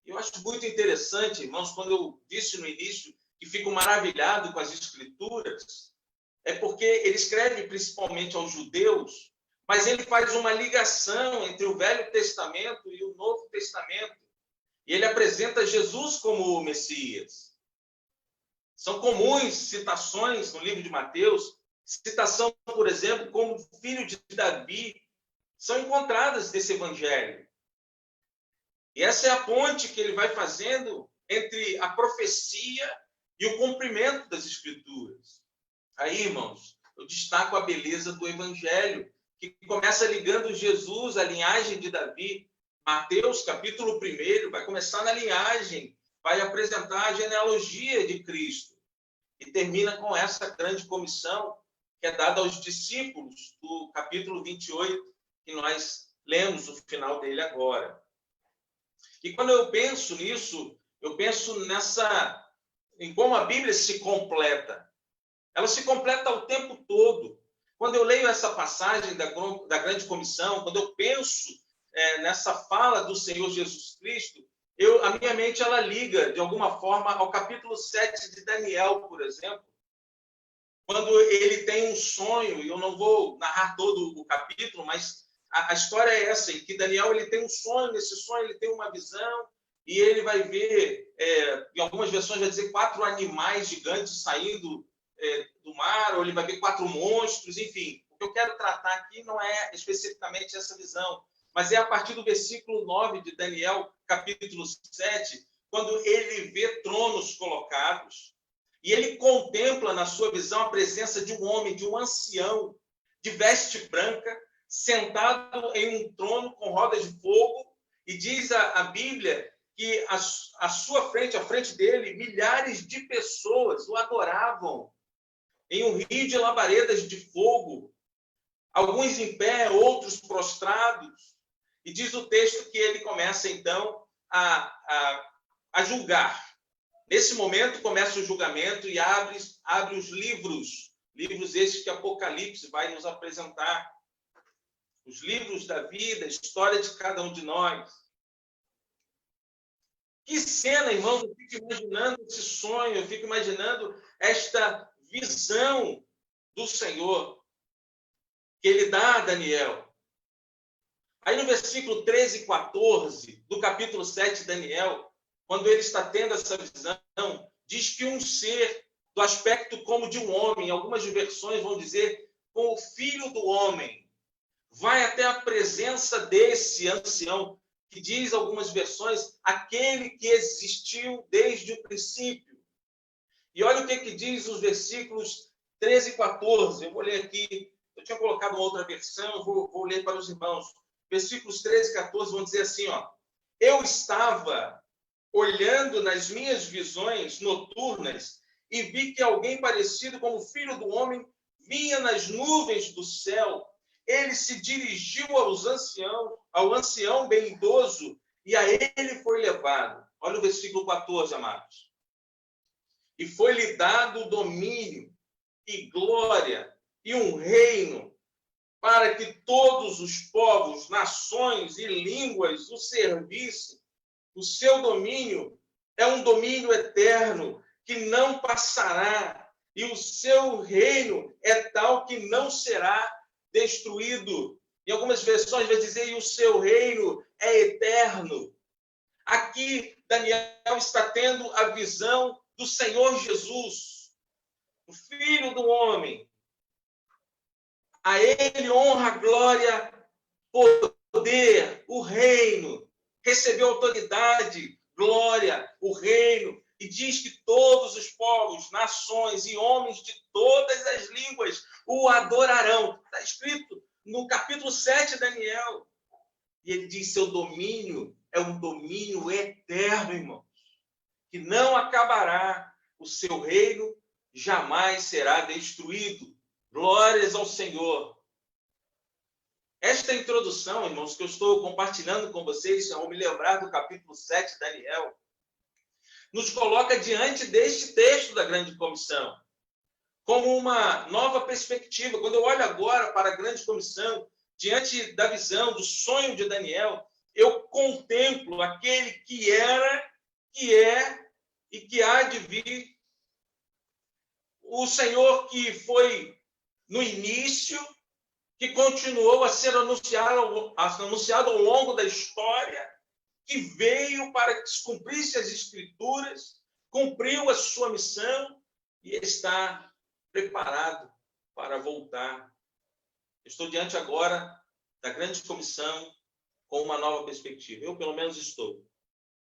Eu acho muito interessante, irmãos, quando eu disse no início que fico maravilhado com as Escrituras, é porque ele escreve principalmente aos judeus, mas ele faz uma ligação entre o Velho Testamento e o Novo Testamento. E ele apresenta Jesus como o Messias. São comuns citações no livro de Mateus, citação, por exemplo, como filho de Davi, são encontradas nesse evangelho. E essa é a ponte que ele vai fazendo entre a profecia e o cumprimento das Escrituras. Aí, irmãos, eu destaco a beleza do evangelho, que começa ligando Jesus à linhagem de Davi. Mateus, capítulo 1, vai começar na linhagem, vai apresentar a genealogia de Cristo. E termina com essa grande comissão que é dada aos discípulos, do capítulo 28, que nós lemos o final dele agora. E quando eu penso nisso, eu penso em como a Bíblia se completa. Ela se completa o tempo todo. Quando eu leio essa passagem da Grande Comissão, quando eu penso nessa fala do Senhor Jesus Cristo, a minha mente ela liga, de alguma forma, ao capítulo 7 de Daniel, por exemplo, quando ele tem um sonho, e eu não vou narrar todo o capítulo, mas a história é essa, em que Daniel ele tem um sonho, nesse sonho ele tem uma visão, e ele vai ver, em algumas versões vai dizer 4 animais gigantes saindo do mar, ou ele vai ver 4 monstros, enfim. O que eu quero tratar aqui não é especificamente essa visão, mas é a partir do versículo 9 de Daniel, capítulo 7, quando ele vê tronos colocados, e ele contempla na sua visão a presença de um homem, de um ancião, de veste branca, sentado em um trono com rodas de fogo, e diz a Bíblia que à sua frente, à frente dele, milhares de pessoas o adoravam em um rio de labaredas de fogo. alguns em pé, outros prostrados. E diz o texto que ele começa, então, a julgar. Nesse momento, começa o julgamento e abre os livros esses que Apocalipse vai nos apresentar. Os livros da vida, a história de cada um de nós. Que cena, irmãos, eu fico imaginando esse sonho, eu fico imaginando esta visão do Senhor que ele dá a Daniel. Aí no versículo 13 e 14 do capítulo 7 de Daniel, quando ele está tendo essa visão, diz que um ser do aspecto como de um homem, algumas versões vão dizer com o filho do homem, vai até a presença desse ancião, que diz algumas versões, aquele que existiu desde o princípio. E olha o que diz os versículos 13 e 14. Eu vou ler aqui, eu tinha colocado uma outra versão, vou ler para os irmãos. Versículos 13 e 14 vão dizer assim, ó: eu estava olhando nas minhas visões noturnas e vi que alguém parecido como o filho do homem vinha nas nuvens do céu. Ele se dirigiu ao ancião bem idoso, e a ele foi levado. Olha o versículo 14, amados. E foi-lhe dado domínio e glória e um reino, para que todos os povos, nações e línguas o servissem. O seu domínio é um domínio eterno, que não passará, e o seu reino é tal que não será destruído. Em algumas versões vai dizer, e o seu reino é eterno. Aqui, Daniel está tendo a visão do Senhor Jesus, o Filho do homem. A ele honra, glória, poder, o reino. Recebeu autoridade, glória, o reino. E diz que todos os povos, nações e homens de todas as línguas o adorarão. Está escrito no capítulo 7 de Daniel. E ele diz, seu domínio é um domínio eterno, irmãos, que não acabará. O seu reino jamais será destruído. Glórias ao Senhor. Esta introdução, irmãos, que eu estou compartilhando com vocês, ao me lembrar do capítulo 7 de Daniel, nos coloca diante deste texto da Grande Comissão, como uma nova perspectiva. Quando eu olho agora para a Grande Comissão, diante da visão, do sonho de Daniel, eu contemplo aquele que era, que é e que há de vir. O Senhor que foi no início, que continuou a ser anunciado ao longo da história, que veio para que se cumprisse as Escrituras, cumpriu a sua missão e está preparado para voltar. Estou diante agora da Grande Comissão com uma nova perspectiva. Eu, pelo menos, estou.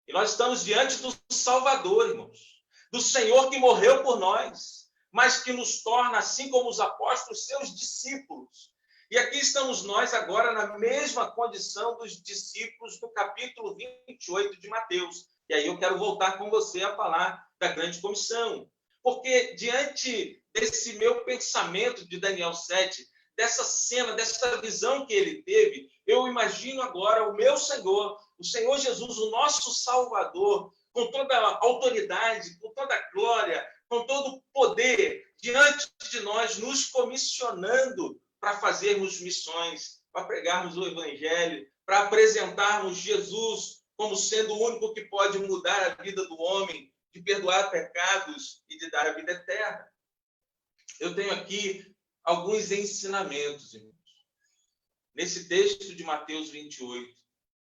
E nós estamos diante do Salvador, irmãos, do Senhor que morreu por nós, mas que nos torna, assim como os apóstolos, seus discípulos. E aqui estamos nós agora na mesma condição dos discípulos do capítulo 28 de Mateus. E aí eu quero voltar com você a falar da Grande Comissão. Porque diante desse meu pensamento de Daniel 7, dessa cena, dessa visão que ele teve, eu imagino agora o meu Senhor, o Senhor Jesus, o nosso Salvador, com toda a autoridade, com toda a glória, com todo o poder, diante de nós, nos comissionando para fazermos missões, para pregarmos o Evangelho, para apresentarmos Jesus como sendo o único que pode mudar a vida do homem, de perdoar pecados e de dar a vida eterna. Eu tenho aqui alguns ensinamentos, irmãos, nesse texto de Mateus 28,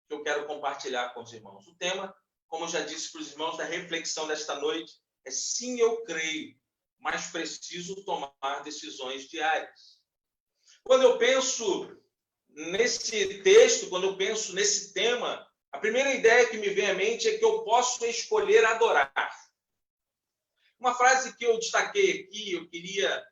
que eu quero compartilhar com os irmãos. O tema, como eu já disse para os irmãos, da reflexão desta noite é: sim, eu creio, mas preciso tomar decisões diárias. Quando eu penso nesse texto, quando eu penso nesse tema, a primeira ideia que me vem à mente é que eu posso escolher adorar. Uma frase que eu destaquei aqui, eu queria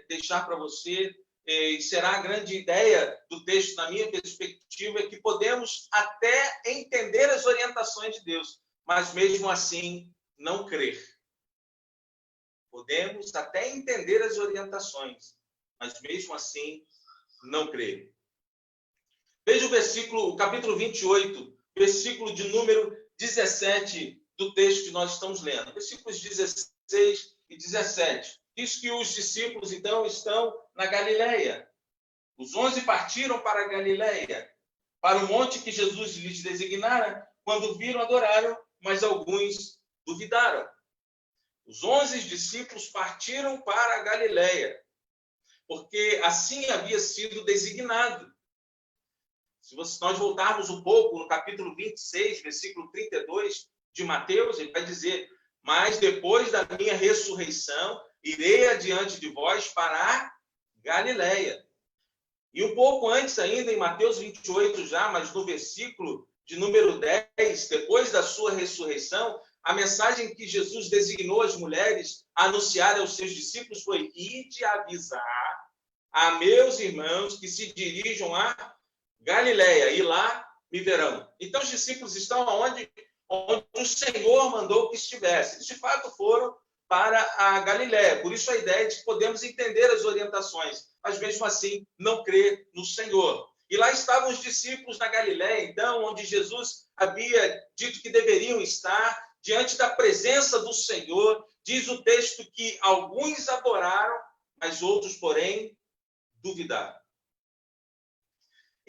deixar para você, e será a grande ideia do texto, na minha perspectiva, é que podemos até entender as orientações de Deus, mas mesmo assim não crer. Podemos até entender as orientações, mas mesmo assim não creio. Veja o capítulo 28, versículo de número 17 do texto que nós estamos lendo. Versículos 16 e 17. Diz que os discípulos, então, estão na Galileia. Os 11 partiram para a Galileia, para o monte que Jesus lhes designara. Quando viram, adoraram, mas alguns duvidaram. Os 11 discípulos partiram para a Galileia, porque assim havia sido designado. Se nós voltarmos um pouco no capítulo 26, versículo 32 de Mateus, ele vai dizer: mas depois da minha ressurreição, irei adiante de vós para a Galileia. E um pouco antes ainda, em Mateus 28 já, mas no versículo de número 10, depois da sua ressurreição, a mensagem que Jesus designou as mulheres a anunciar aos seus discípulos foi: ide avisar a meus irmãos que se dirijam a Galileia, e lá me verão. Então, os discípulos estão onde o Senhor mandou que estivessem. De fato, foram para a Galileia. Por isso, a ideia de que podemos entender as orientações, mas mesmo assim, não crer no Senhor. E lá estavam os discípulos na Galileia, então, onde Jesus havia dito que deveriam estar, diante da presença do Senhor. Diz o texto que alguns adoraram, mas outros, porém, duvidaram.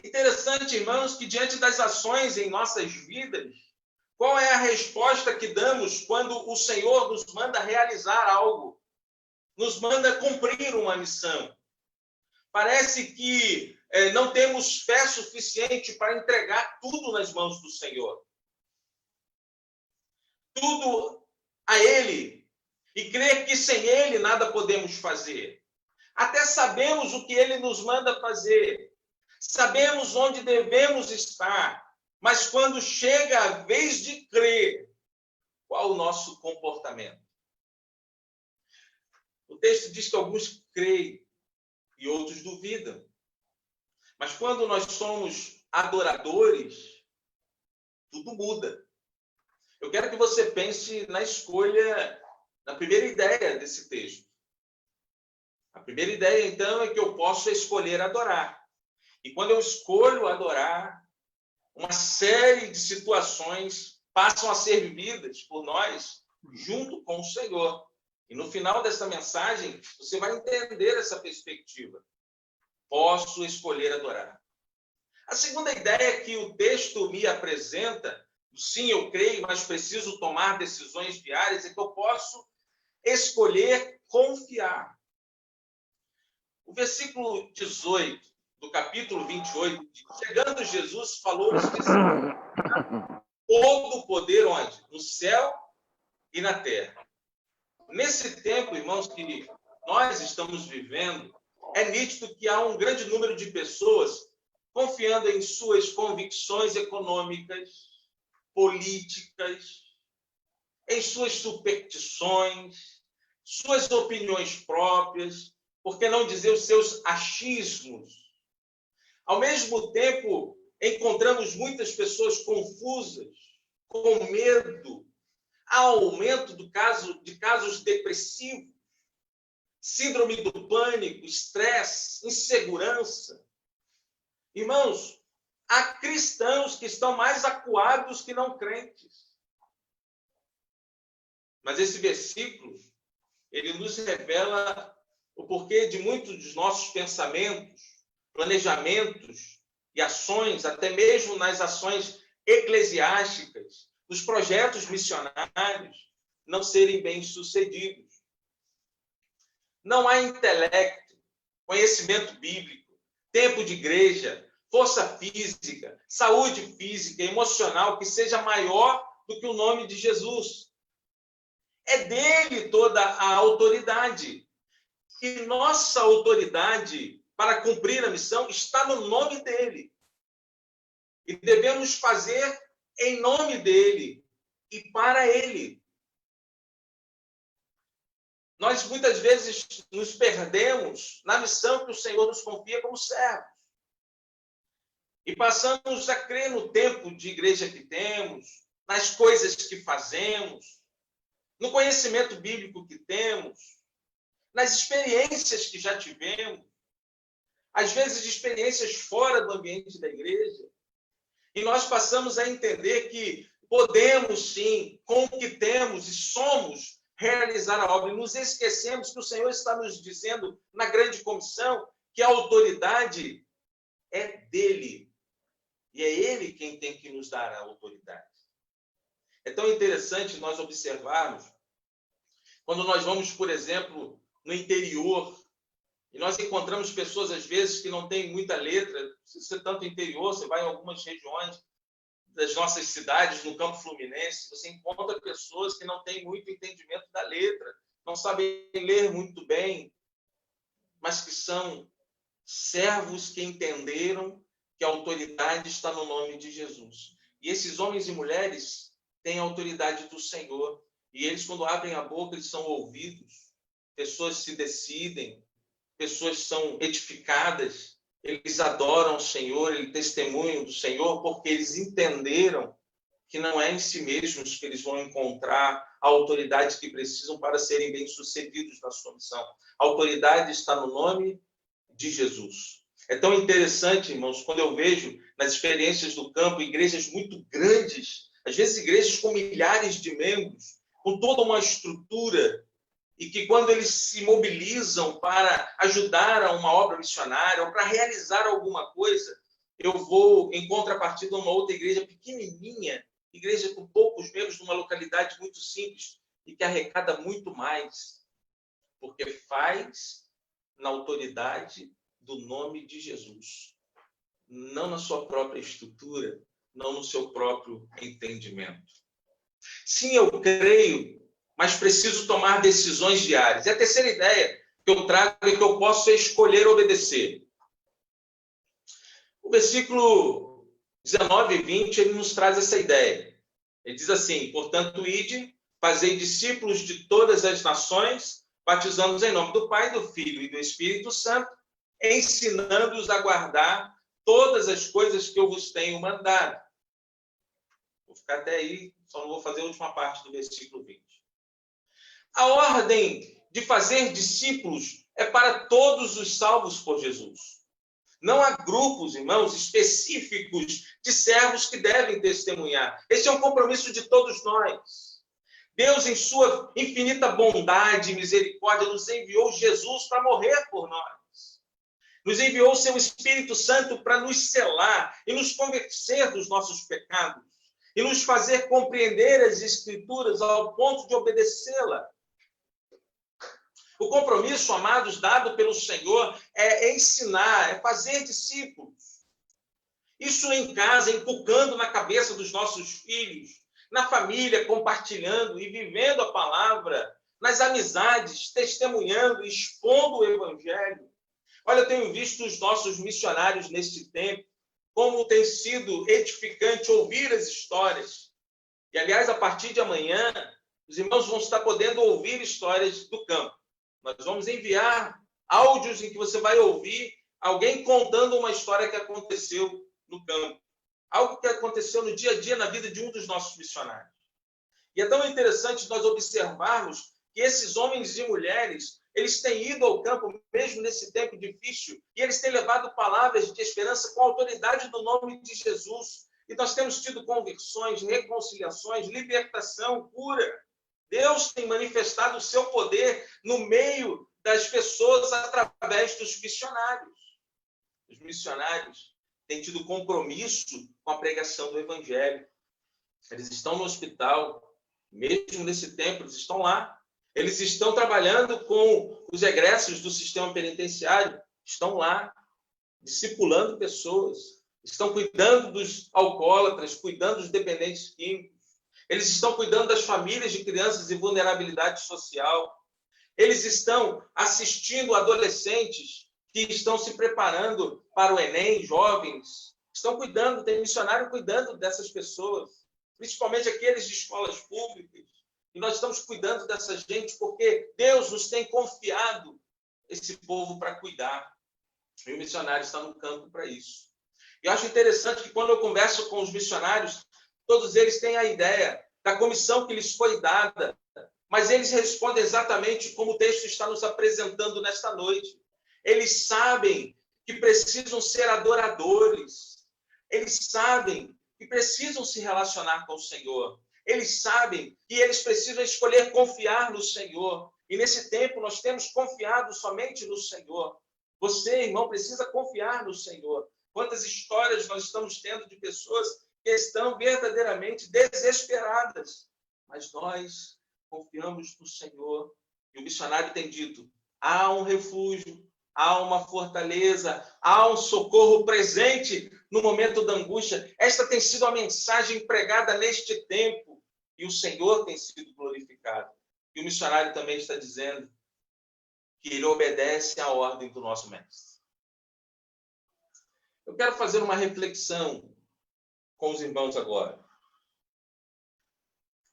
Interessante, irmãos, que diante das ações em nossas vidas, qual é a resposta que damos quando o Senhor nos manda realizar algo? Nos manda cumprir uma missão. Parece que não temos fé suficiente para entregar tudo nas mãos do Senhor. Tudo a Ele. E crer que sem Ele nada podemos fazer. Até sabemos o que Ele nos manda fazer. Sabemos onde devemos estar, mas quando chega a vez de crer, qual o nosso comportamento? O texto diz que alguns creem e outros duvidam. Mas quando nós somos adoradores, tudo muda. Eu quero que você pense na escolha, na primeira ideia desse texto. A primeira ideia, então, é que eu posso escolher adorar. E quando eu escolho adorar, uma série de situações passam a ser vividas por nós junto com o Senhor. E no final dessa mensagem, você vai entender essa perspectiva. Posso escolher adorar. A segunda ideia que o texto me apresenta, sim, eu creio, mas preciso tomar decisões diárias, é que eu posso escolher confiar. O versículo 18 do capítulo 28, chegando Jesus, falou-lhes que todo o poder onde? No céu e na terra. Nesse tempo, irmãos, que nós estamos vivendo, é nítido que há um grande número de pessoas confiando em suas convicções econômicas, políticas, em suas superstições, suas opiniões próprias, por que não dizer os seus achismos. Ao mesmo tempo, encontramos muitas pessoas confusas, com medo, há aumento de casos depressivos, síndrome do pânico, estresse, insegurança. Irmãos, há cristãos que estão mais acuados que não crentes. Mas esse versículo, ele nos revela o porquê de muitos dos nossos pensamentos, planejamentos e ações, até mesmo nas ações eclesiásticas, nos projetos missionários, não serem bem-sucedidos. Não há intelecto, conhecimento bíblico, tempo de igreja, força física, saúde física, emocional, que seja maior do que o nome de Jesus. É dele toda a autoridade. E nossa autoridade para cumprir a missão está no nome dele. E devemos fazer em nome dele e para ele. Nós muitas vezes nos perdemos na missão que o Senhor nos confia como servos. E passamos a crer no tempo de igreja que temos, nas coisas que fazemos, no conhecimento bíblico que temos, nas experiências que já tivemos. às vezes de experiências fora do ambiente da igreja, e nós passamos a entender que podemos, sim, com o que temos e somos, realizar a obra. E nos esquecemos que o Senhor está nos dizendo, na grande comissão, que a autoridade é dele. E é ele quem tem que nos dar a autoridade. É tão interessante nós observarmos, quando nós vamos, por exemplo, no interior, e nós encontramos pessoas, às vezes, que não têm muita letra. Não precisa ser tanto interior, você vai em algumas regiões das nossas cidades, no campo fluminense, você encontra pessoas que não têm muito entendimento da letra, não sabem ler muito bem, mas que são servos que entenderam que a autoridade está no nome de Jesus. E esses homens e mulheres têm a autoridade do Senhor. E eles, quando abrem a boca, eles são ouvidos. Pessoas se decidem, pessoas são edificadas, eles adoram o Senhor, eles testemunham do Senhor, porque eles entenderam que não é em si mesmos que eles vão encontrar a autoridade que precisam para serem bem-sucedidos na sua missão. A autoridade está no nome de Jesus. É tão interessante, irmãos, quando eu vejo nas experiências do campo igrejas muito grandes, às vezes igrejas com milhares de membros, com toda uma estrutura, e que quando eles se mobilizam para ajudar a uma obra missionária ou para realizar alguma coisa, eu vou em contrapartida a uma outra igreja pequenininha, igreja com poucos membros, numa localidade muito simples e que arrecada muito mais, porque faz na autoridade do nome de Jesus, não na sua própria estrutura, não no seu próprio entendimento. Sim, eu creio, mas preciso tomar decisões diárias. E a terceira ideia que eu trago é que eu posso escolher obedecer. O versículo 19 e 20, ele nos traz essa ideia. Ele diz assim: portanto, ide, fazei discípulos de todas as nações, batizando-os em nome do Pai, do Filho e do Espírito Santo, ensinando-os a guardar todas as coisas que eu vos tenho mandado. Vou ficar até aí, só não vou fazer a última parte do versículo 20. A ordem de fazer discípulos é para todos os salvos por Jesus. Não há grupos, irmãos, específicos de servos que devem testemunhar. Esse é um compromisso de todos nós. Deus, em sua infinita bondade e misericórdia, nos enviou Jesus para morrer por nós. Nos enviou o seu Espírito Santo para nos selar e nos convencer dos nossos pecados e nos fazer compreender as Escrituras ao ponto de obedecê-la. O compromisso, amados, dado pelo Senhor é ensinar, é fazer discípulos. Isso em casa, inculcando na cabeça dos nossos filhos, na família, compartilhando e vivendo a palavra, nas amizades, testemunhando, expondo o Evangelho. Olha, eu tenho visto os nossos missionários neste tempo, como tem sido edificante ouvir as histórias. E, aliás, a partir de amanhã, os irmãos vão estar podendo ouvir histórias do campo. Nós vamos enviar áudios em que você vai ouvir alguém contando uma história que aconteceu no campo. Algo que aconteceu no dia a dia na vida de um dos nossos missionários. E é tão interessante nós observarmos que esses homens e mulheres, eles têm ido ao campo mesmo nesse tempo difícil e eles têm levado palavras de esperança com a autoridade do nome de Jesus. E nós temos tido conversões, reconciliações, libertação, cura. Deus tem manifestado o seu poder no meio das pessoas através dos missionários. Os missionários têm tido compromisso com a pregação do Evangelho. Eles estão no hospital, mesmo nesse tempo, eles estão lá. Eles estão trabalhando com os egressos do sistema penitenciário, estão lá, discipulando pessoas, estão cuidando dos alcoólatras, cuidando dos dependentes químicos. Eles estão cuidando das famílias de crianças em vulnerabilidade social. Eles estão assistindo adolescentes que estão se preparando para o Enem, jovens. Estão cuidando, tem missionário cuidando dessas pessoas, principalmente aqueles de escolas públicas. E nós estamos cuidando dessa gente porque Deus nos tem confiado esse povo para cuidar. E o missionário está no campo para isso. E eu acho interessante que quando eu converso com os missionários, todos eles têm a ideia da comissão que lhes foi dada, mas eles respondem exatamente como o texto está nos apresentando nesta noite. Eles sabem que precisam ser adoradores. Eles sabem que precisam se relacionar com o Senhor. Eles sabem que eles precisam escolher confiar no Senhor. E nesse tempo nós temos confiado somente no Senhor. Você, irmão, precisa confiar no Senhor. Quantas histórias nós estamos tendo de pessoas que estão verdadeiramente desesperadas. Mas nós confiamos no Senhor. E o missionário tem dito, há um refúgio, há uma fortaleza, há um socorro presente no momento da angústia. Esta tem sido a mensagem pregada neste tempo. E o Senhor tem sido glorificado. E o missionário também está dizendo que ele obedece à ordem do nosso mestre. Eu quero fazer uma reflexão com os irmãos agora.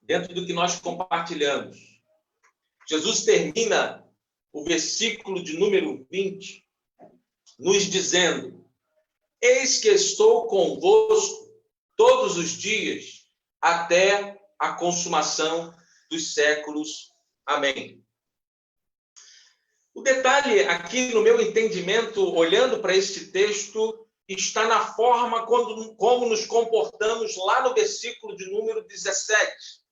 Dentro do que nós compartilhamos. Jesus termina o versículo de número 20, nos dizendo, eis que estou convosco todos os dias, até a consumação dos séculos. Amém. O detalhe aqui, no meu entendimento, olhando para este texto, está na forma como nos comportamos lá no versículo de número 17.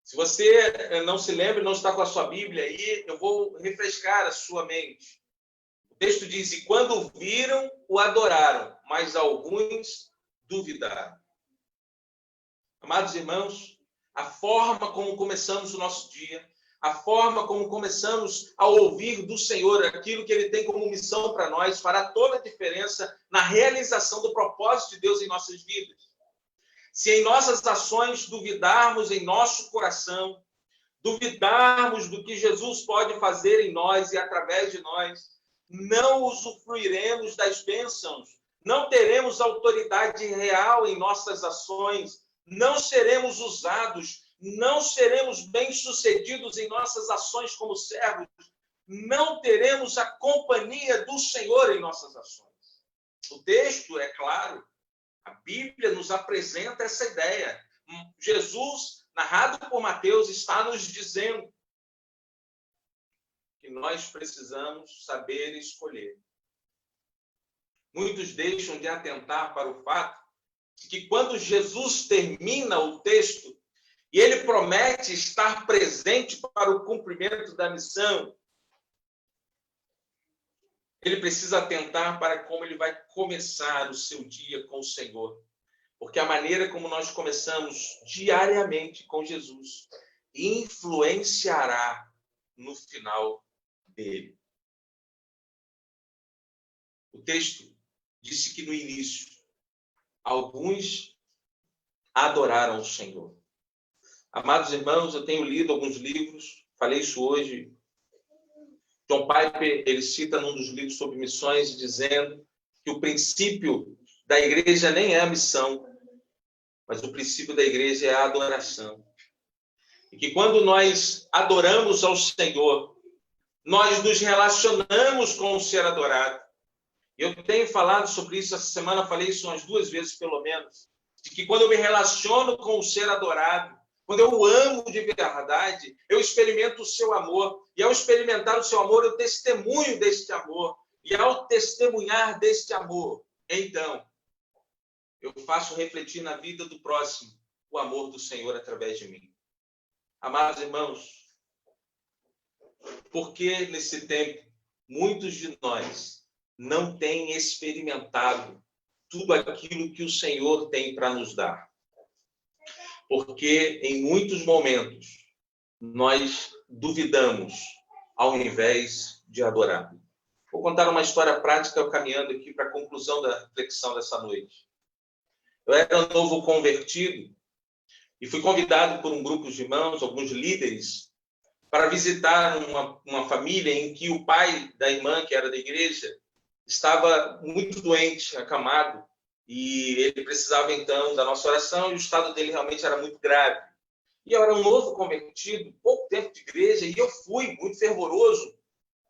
Se você não se lembra, não está com a sua Bíblia aí, eu vou refrescar a sua mente. O texto diz, e quando viram, o adoraram, mas alguns duvidaram. Amados irmãos, a forma como começamos o nosso dia, a forma como começamos a ouvir do Senhor aquilo que Ele tem como missão para nós, fará toda a diferença na realização do propósito de Deus em nossas vidas. Se em nossas ações duvidarmos em nosso coração, duvidarmos do que Jesus pode fazer em nós e através de nós, não usufruiremos das bênçãos, não teremos autoridade real em nossas ações, não seremos usados, não seremos bem-sucedidos em nossas ações como servos, não teremos a companhia do Senhor em nossas ações. O texto é claro, a Bíblia nos apresenta essa ideia. Jesus, narrado por Mateus, está nos dizendo que nós precisamos saber escolher. Muitos deixam de atentar para o fato de que quando Jesus termina o texto e ele promete estar presente para o cumprimento da missão, ele precisa atentar para como ele vai começar o seu dia com o Senhor. Porque a maneira como nós começamos diariamente com Jesus influenciará no final dele. O texto disse que no início, alguns adoraram o Senhor. Amados irmãos, eu tenho lido alguns livros, falei isso hoje. John Piper, ele cita num dos livros sobre missões, dizendo que o princípio da igreja nem é a missão, mas o princípio da igreja é a adoração. E que quando nós adoramos ao Senhor, nós nos relacionamos com o ser adorado. Eu tenho falado sobre isso essa semana, falei isso umas 2 vezes pelo menos, de que quando eu me relaciono com o ser adorado, quando eu amo de verdade, eu experimento o seu amor. E ao experimentar o seu amor, eu testemunho deste amor. E ao testemunhar deste amor, então, eu faço refletir na vida do próximo o amor do Senhor através de mim. Amados irmãos, porque nesse tempo, muitos de nós não têm experimentado tudo aquilo que o Senhor tem para nos dar. Porque em muitos momentos nós duvidamos ao invés de adorar. Vou contar uma história prática caminhando aqui para a conclusão da reflexão dessa noite. Eu era novo convertido e fui convidado por um grupo de irmãos, alguns líderes, para visitar uma família em que o pai da irmã, que era da igreja, estava muito doente, acamado. E ele precisava, então, da nossa oração, e o estado dele realmente era muito grave. E eu era um novo convertido, pouco tempo de igreja, e eu fui muito fervoroso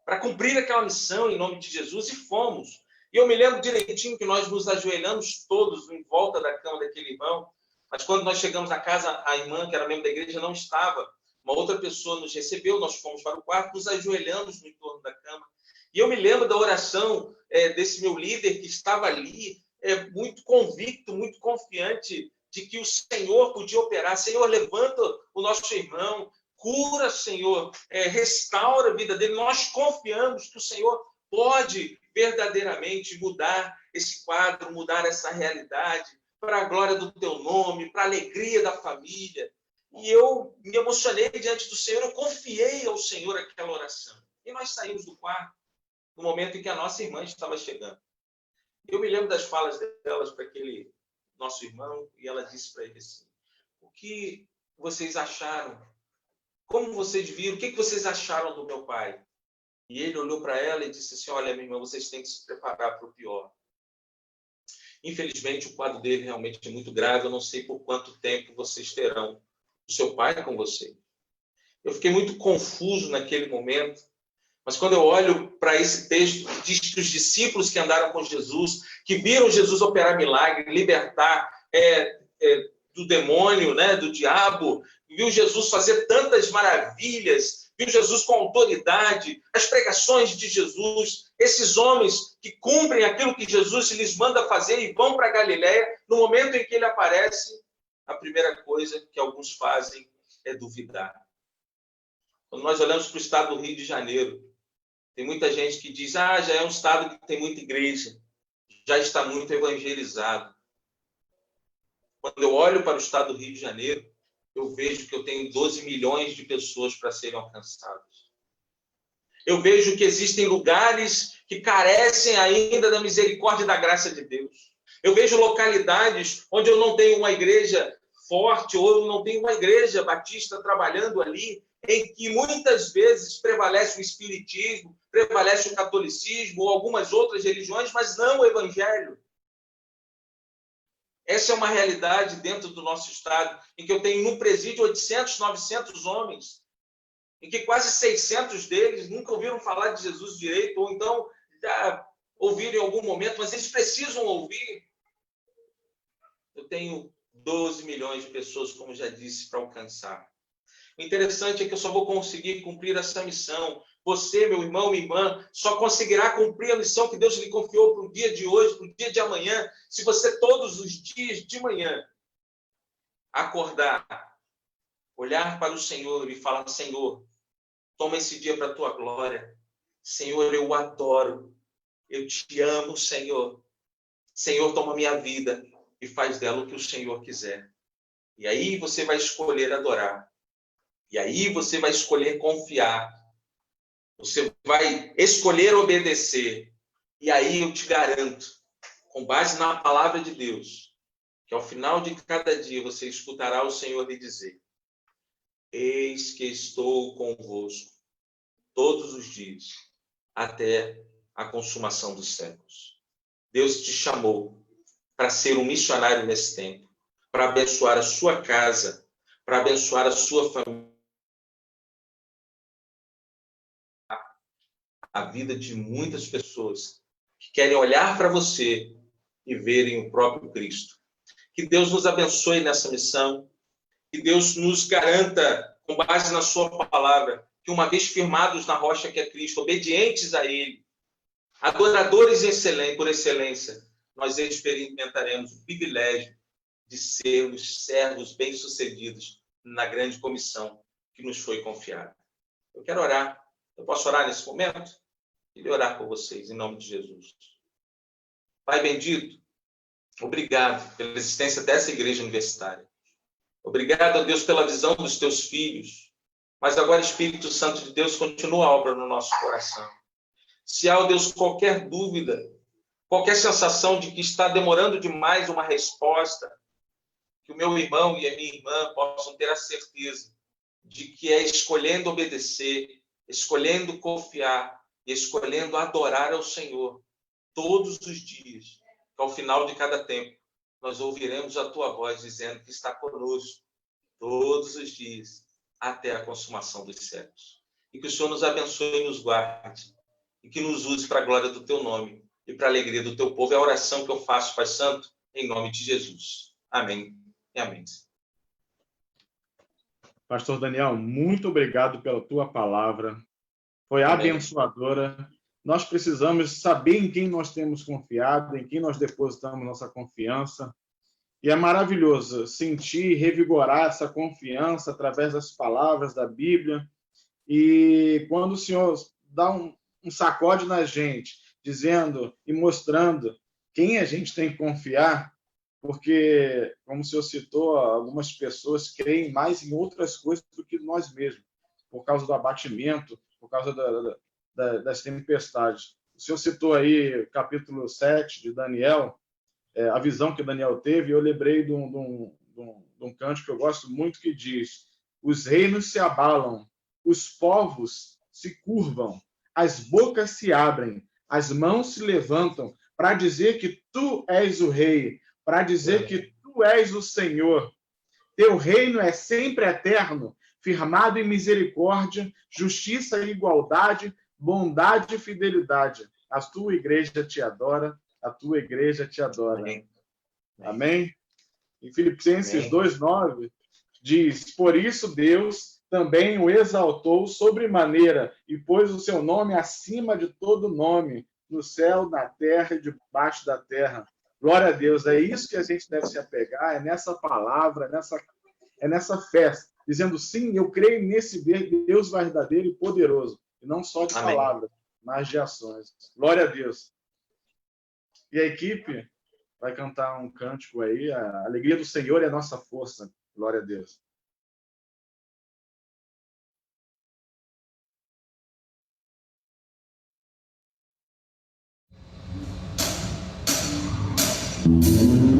para cumprir aquela missão em nome de Jesus, e fomos. E eu me lembro direitinho que nós nos ajoelhamos todos em volta da cama daquele irmão, mas quando nós chegamos na casa, a irmã, que era membro da igreja, não estava. Uma outra pessoa nos recebeu, nós fomos para o quarto, nos ajoelhamos no entorno da cama, E eu me lembro da oração desse meu líder que estava ali, muito convicto, muito confiante de que o Senhor podia operar. Senhor, levanta o nosso irmão, cura, Senhor, restaura a vida dele. Nós confiamos que o Senhor pode verdadeiramente mudar esse quadro, mudar essa realidade, para a glória do teu nome, para a alegria da família. E eu me emocionei diante do Senhor, eu confiei ao Senhor aquela oração. E nós saímos do quarto no momento em que a nossa irmã estava chegando. Eu me lembro das falas delas para aquele nosso irmão, e ela disse para ele assim: o que vocês acharam? Como vocês viram? O que vocês acharam do meu pai? E ele olhou para ela e disse assim: olha, minha irmã, vocês têm que se preparar para o pior. Infelizmente, o quadro dele realmente é muito grave. Eu não sei por quanto tempo vocês terão o seu pai com você. Eu fiquei muito confuso naquele momento, mas quando eu olho para esse texto, diz que os discípulos que andaram com Jesus, que viram Jesus operar milagre, libertar do demônio, né, do diabo, viu Jesus fazer tantas maravilhas, viu Jesus com autoridade, as pregações de Jesus, esses homens que cumprem aquilo que Jesus lhes manda fazer e vão para Galiléia, no momento em que ele aparece, a primeira coisa que alguns fazem é duvidar. Quando nós olhamos para o estado do Rio de Janeiro, tem muita gente que diz: já é um estado que tem muita igreja, já está muito evangelizado. Quando eu olho para o estado do Rio de Janeiro, eu vejo que eu tenho 12 milhões de pessoas para serem alcançadas. Eu vejo que existem lugares que carecem ainda da misericórdia e da graça de Deus. Eu vejo localidades onde eu não tenho uma igreja forte, ou eu não tenho uma igreja batista trabalhando ali, em que muitas vezes prevalece o espiritismo, prevalece o catolicismo ou algumas outras religiões, mas não o evangelho. Essa é uma realidade dentro do nosso estado, em que eu tenho num presídio 800, 900 homens, em que quase 600 deles nunca ouviram falar de Jesus direito, ou então já ouviram em algum momento, mas eles precisam ouvir. Eu tenho 12 milhões de pessoas, como já disse, para alcançar. O interessante é que eu só vou conseguir cumprir essa missão. Você, meu irmão, minha irmã, só conseguirá cumprir a missão que Deus lhe confiou para o dia de hoje, para o dia de amanhã, se você todos os dias de manhã acordar, olhar para o Senhor e falar: Senhor, toma esse dia para a tua glória. Senhor, eu o adoro. Eu te amo, Senhor. Senhor, toma minha vida e faz dela o que o Senhor quiser. E aí você vai escolher adorar. E aí você vai escolher confiar. Você vai escolher obedecer. E aí eu te garanto, com base na palavra de Deus, que ao final de cada dia você escutará o Senhor lhe dizer: eis que estou convosco todos os dias, até a consumação dos séculos. Deus te chamou para ser um missionário nesse tempo, para abençoar a sua casa, para abençoar a sua família, a vida de muitas pessoas que querem olhar para você e verem o próprio Cristo. Que Deus nos abençoe nessa missão, que Deus nos garanta, com base na sua palavra, que uma vez firmados na rocha que é Cristo, obedientes a Ele, adoradores por excelência, nós experimentaremos o privilégio de sermos servos bem-sucedidos na grande comissão que nos foi confiada. Eu quero orar. Eu posso orar nesse momento? E orar por vocês, em nome de Jesus. Pai bendito, obrigado pela existência dessa igreja universitária. Obrigado, ó Deus, pela visão dos teus filhos. Mas agora, Espírito Santo de Deus, continua a obra no nosso coração. Se há, ó Deus, qualquer dúvida, qualquer sensação de que está demorando demais uma resposta, que o meu irmão e a minha irmã possam ter a certeza de que é escolhendo obedecer, escolhendo confiar e escolhendo adorar ao Senhor todos os dias, que ao final de cada tempo nós ouviremos a tua voz dizendo que está conosco todos os dias até a consumação dos séculos. E que o Senhor nos abençoe e nos guarde e que nos use para a glória do teu nome e para a alegria do teu povo. É a oração que eu faço, Pai Santo, em nome de Jesus. Amém e amém. Pastor Daniel, muito obrigado pela tua palavra. Foi abençoadora nós precisamos saber em quem nós temos confiado, em quem nós depositamos nossa confiança. E é maravilhoso sentir e revigorar essa confiança através das palavras da Bíblia. E quando o Senhor dá um sacode na gente, dizendo e mostrando quem a gente tem que confiar, porque, como o senhor citou, algumas pessoas creem mais em outras coisas do que nós mesmos, por causa do abatimento, por causa das tempestades. O senhor citou aí capítulo 7 de Daniel, a visão que Daniel teve, e eu lembrei de um cântico que eu gosto muito, que diz: os reinos se abalam, os povos se curvam, as bocas se abrem, as mãos se levantam para dizer que tu és o rei, para dizer que tu és o Senhor. Teu reino é sempre eterno, firmado em misericórdia, justiça e igualdade, bondade e fidelidade. A tua igreja te adora, a tua igreja te adora. Amém? Amém? Em Filipenses 2:9 diz: por isso Deus também o exaltou sobremaneira e pôs o seu nome acima de todo nome, no céu, na terra e debaixo da terra. Glória a Deus, é isso que a gente deve se apegar, é nessa palavra, é nessa fé, dizendo sim, eu creio nesse Deus verdadeiro e poderoso, e não só de palavras, mas de ações. Glória a Deus. E a equipe vai cantar um cântico aí, a alegria do Senhor é a nossa força. Glória a Deus. Aleluia.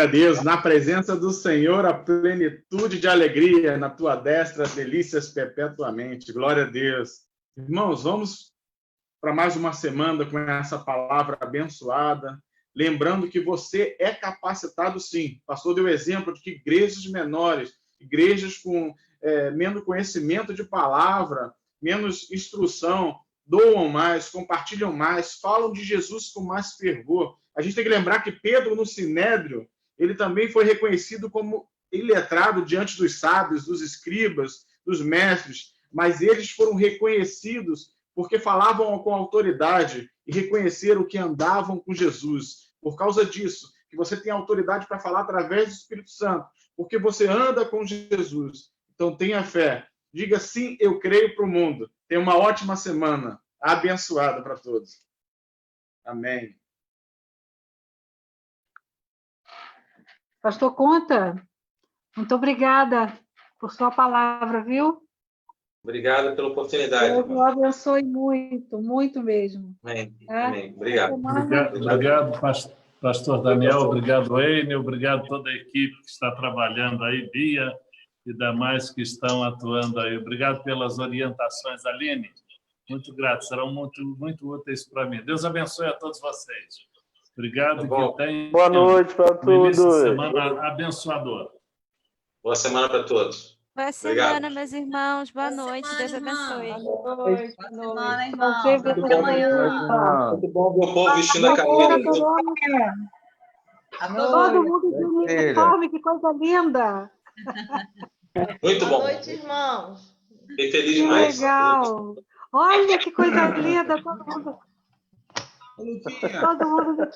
Glória a Deus. Na presença do Senhor, a plenitude de alegria, na tua destra, delícias perpetuamente. Glória a Deus. Irmãos, vamos para mais uma semana com essa palavra abençoada. Lembrando que você é capacitado, sim. O pastor deu exemplo de que igrejas menores, igrejas com menos conhecimento de palavra, menos instrução, doam mais, compartilham mais, falam de Jesus com mais fervor. A gente tem que lembrar que Pedro, no Sinédrio, ele também foi reconhecido como iletrado diante dos sábios, dos escribas, dos mestres, mas eles foram reconhecidos porque falavam com autoridade e reconheceram que andavam com Jesus. Por causa disso, que você tem autoridade para falar através do Espírito Santo, porque você anda com Jesus. Então, tenha fé. Diga sim, eu creio para o mundo. Tenha uma ótima semana. Abençoada para todos. Amém. Pastor Conta, muito obrigada por sua palavra, viu? Obrigado pela oportunidade. Deus o abençoe muito, muito mesmo. Amém. Tá? Amém. Obrigado. Obrigado, pastor Daniel. Obrigado, Enio. Obrigado a toda a equipe que está trabalhando aí, Bia e demais que estão atuando aí. Obrigado pelas orientações, Aline. Muito grato, serão muito úteis para mim. Deus abençoe a todos vocês. Obrigado. Tá que tenham boa noite para todos. Semana abençoadora. Boa semana para todos. Boa semana, meus irmãos. Boa noite. Deus abençoe. Boa noite. Você Até amanhã. Muito bom ver o povo vestindo a camisa. Todo mundo de uniforme, que coisa linda. Muito bom. Boa noite, irmãos. Fiquei feliz Que demais. legal. Olha que coisa linda. Todo mundo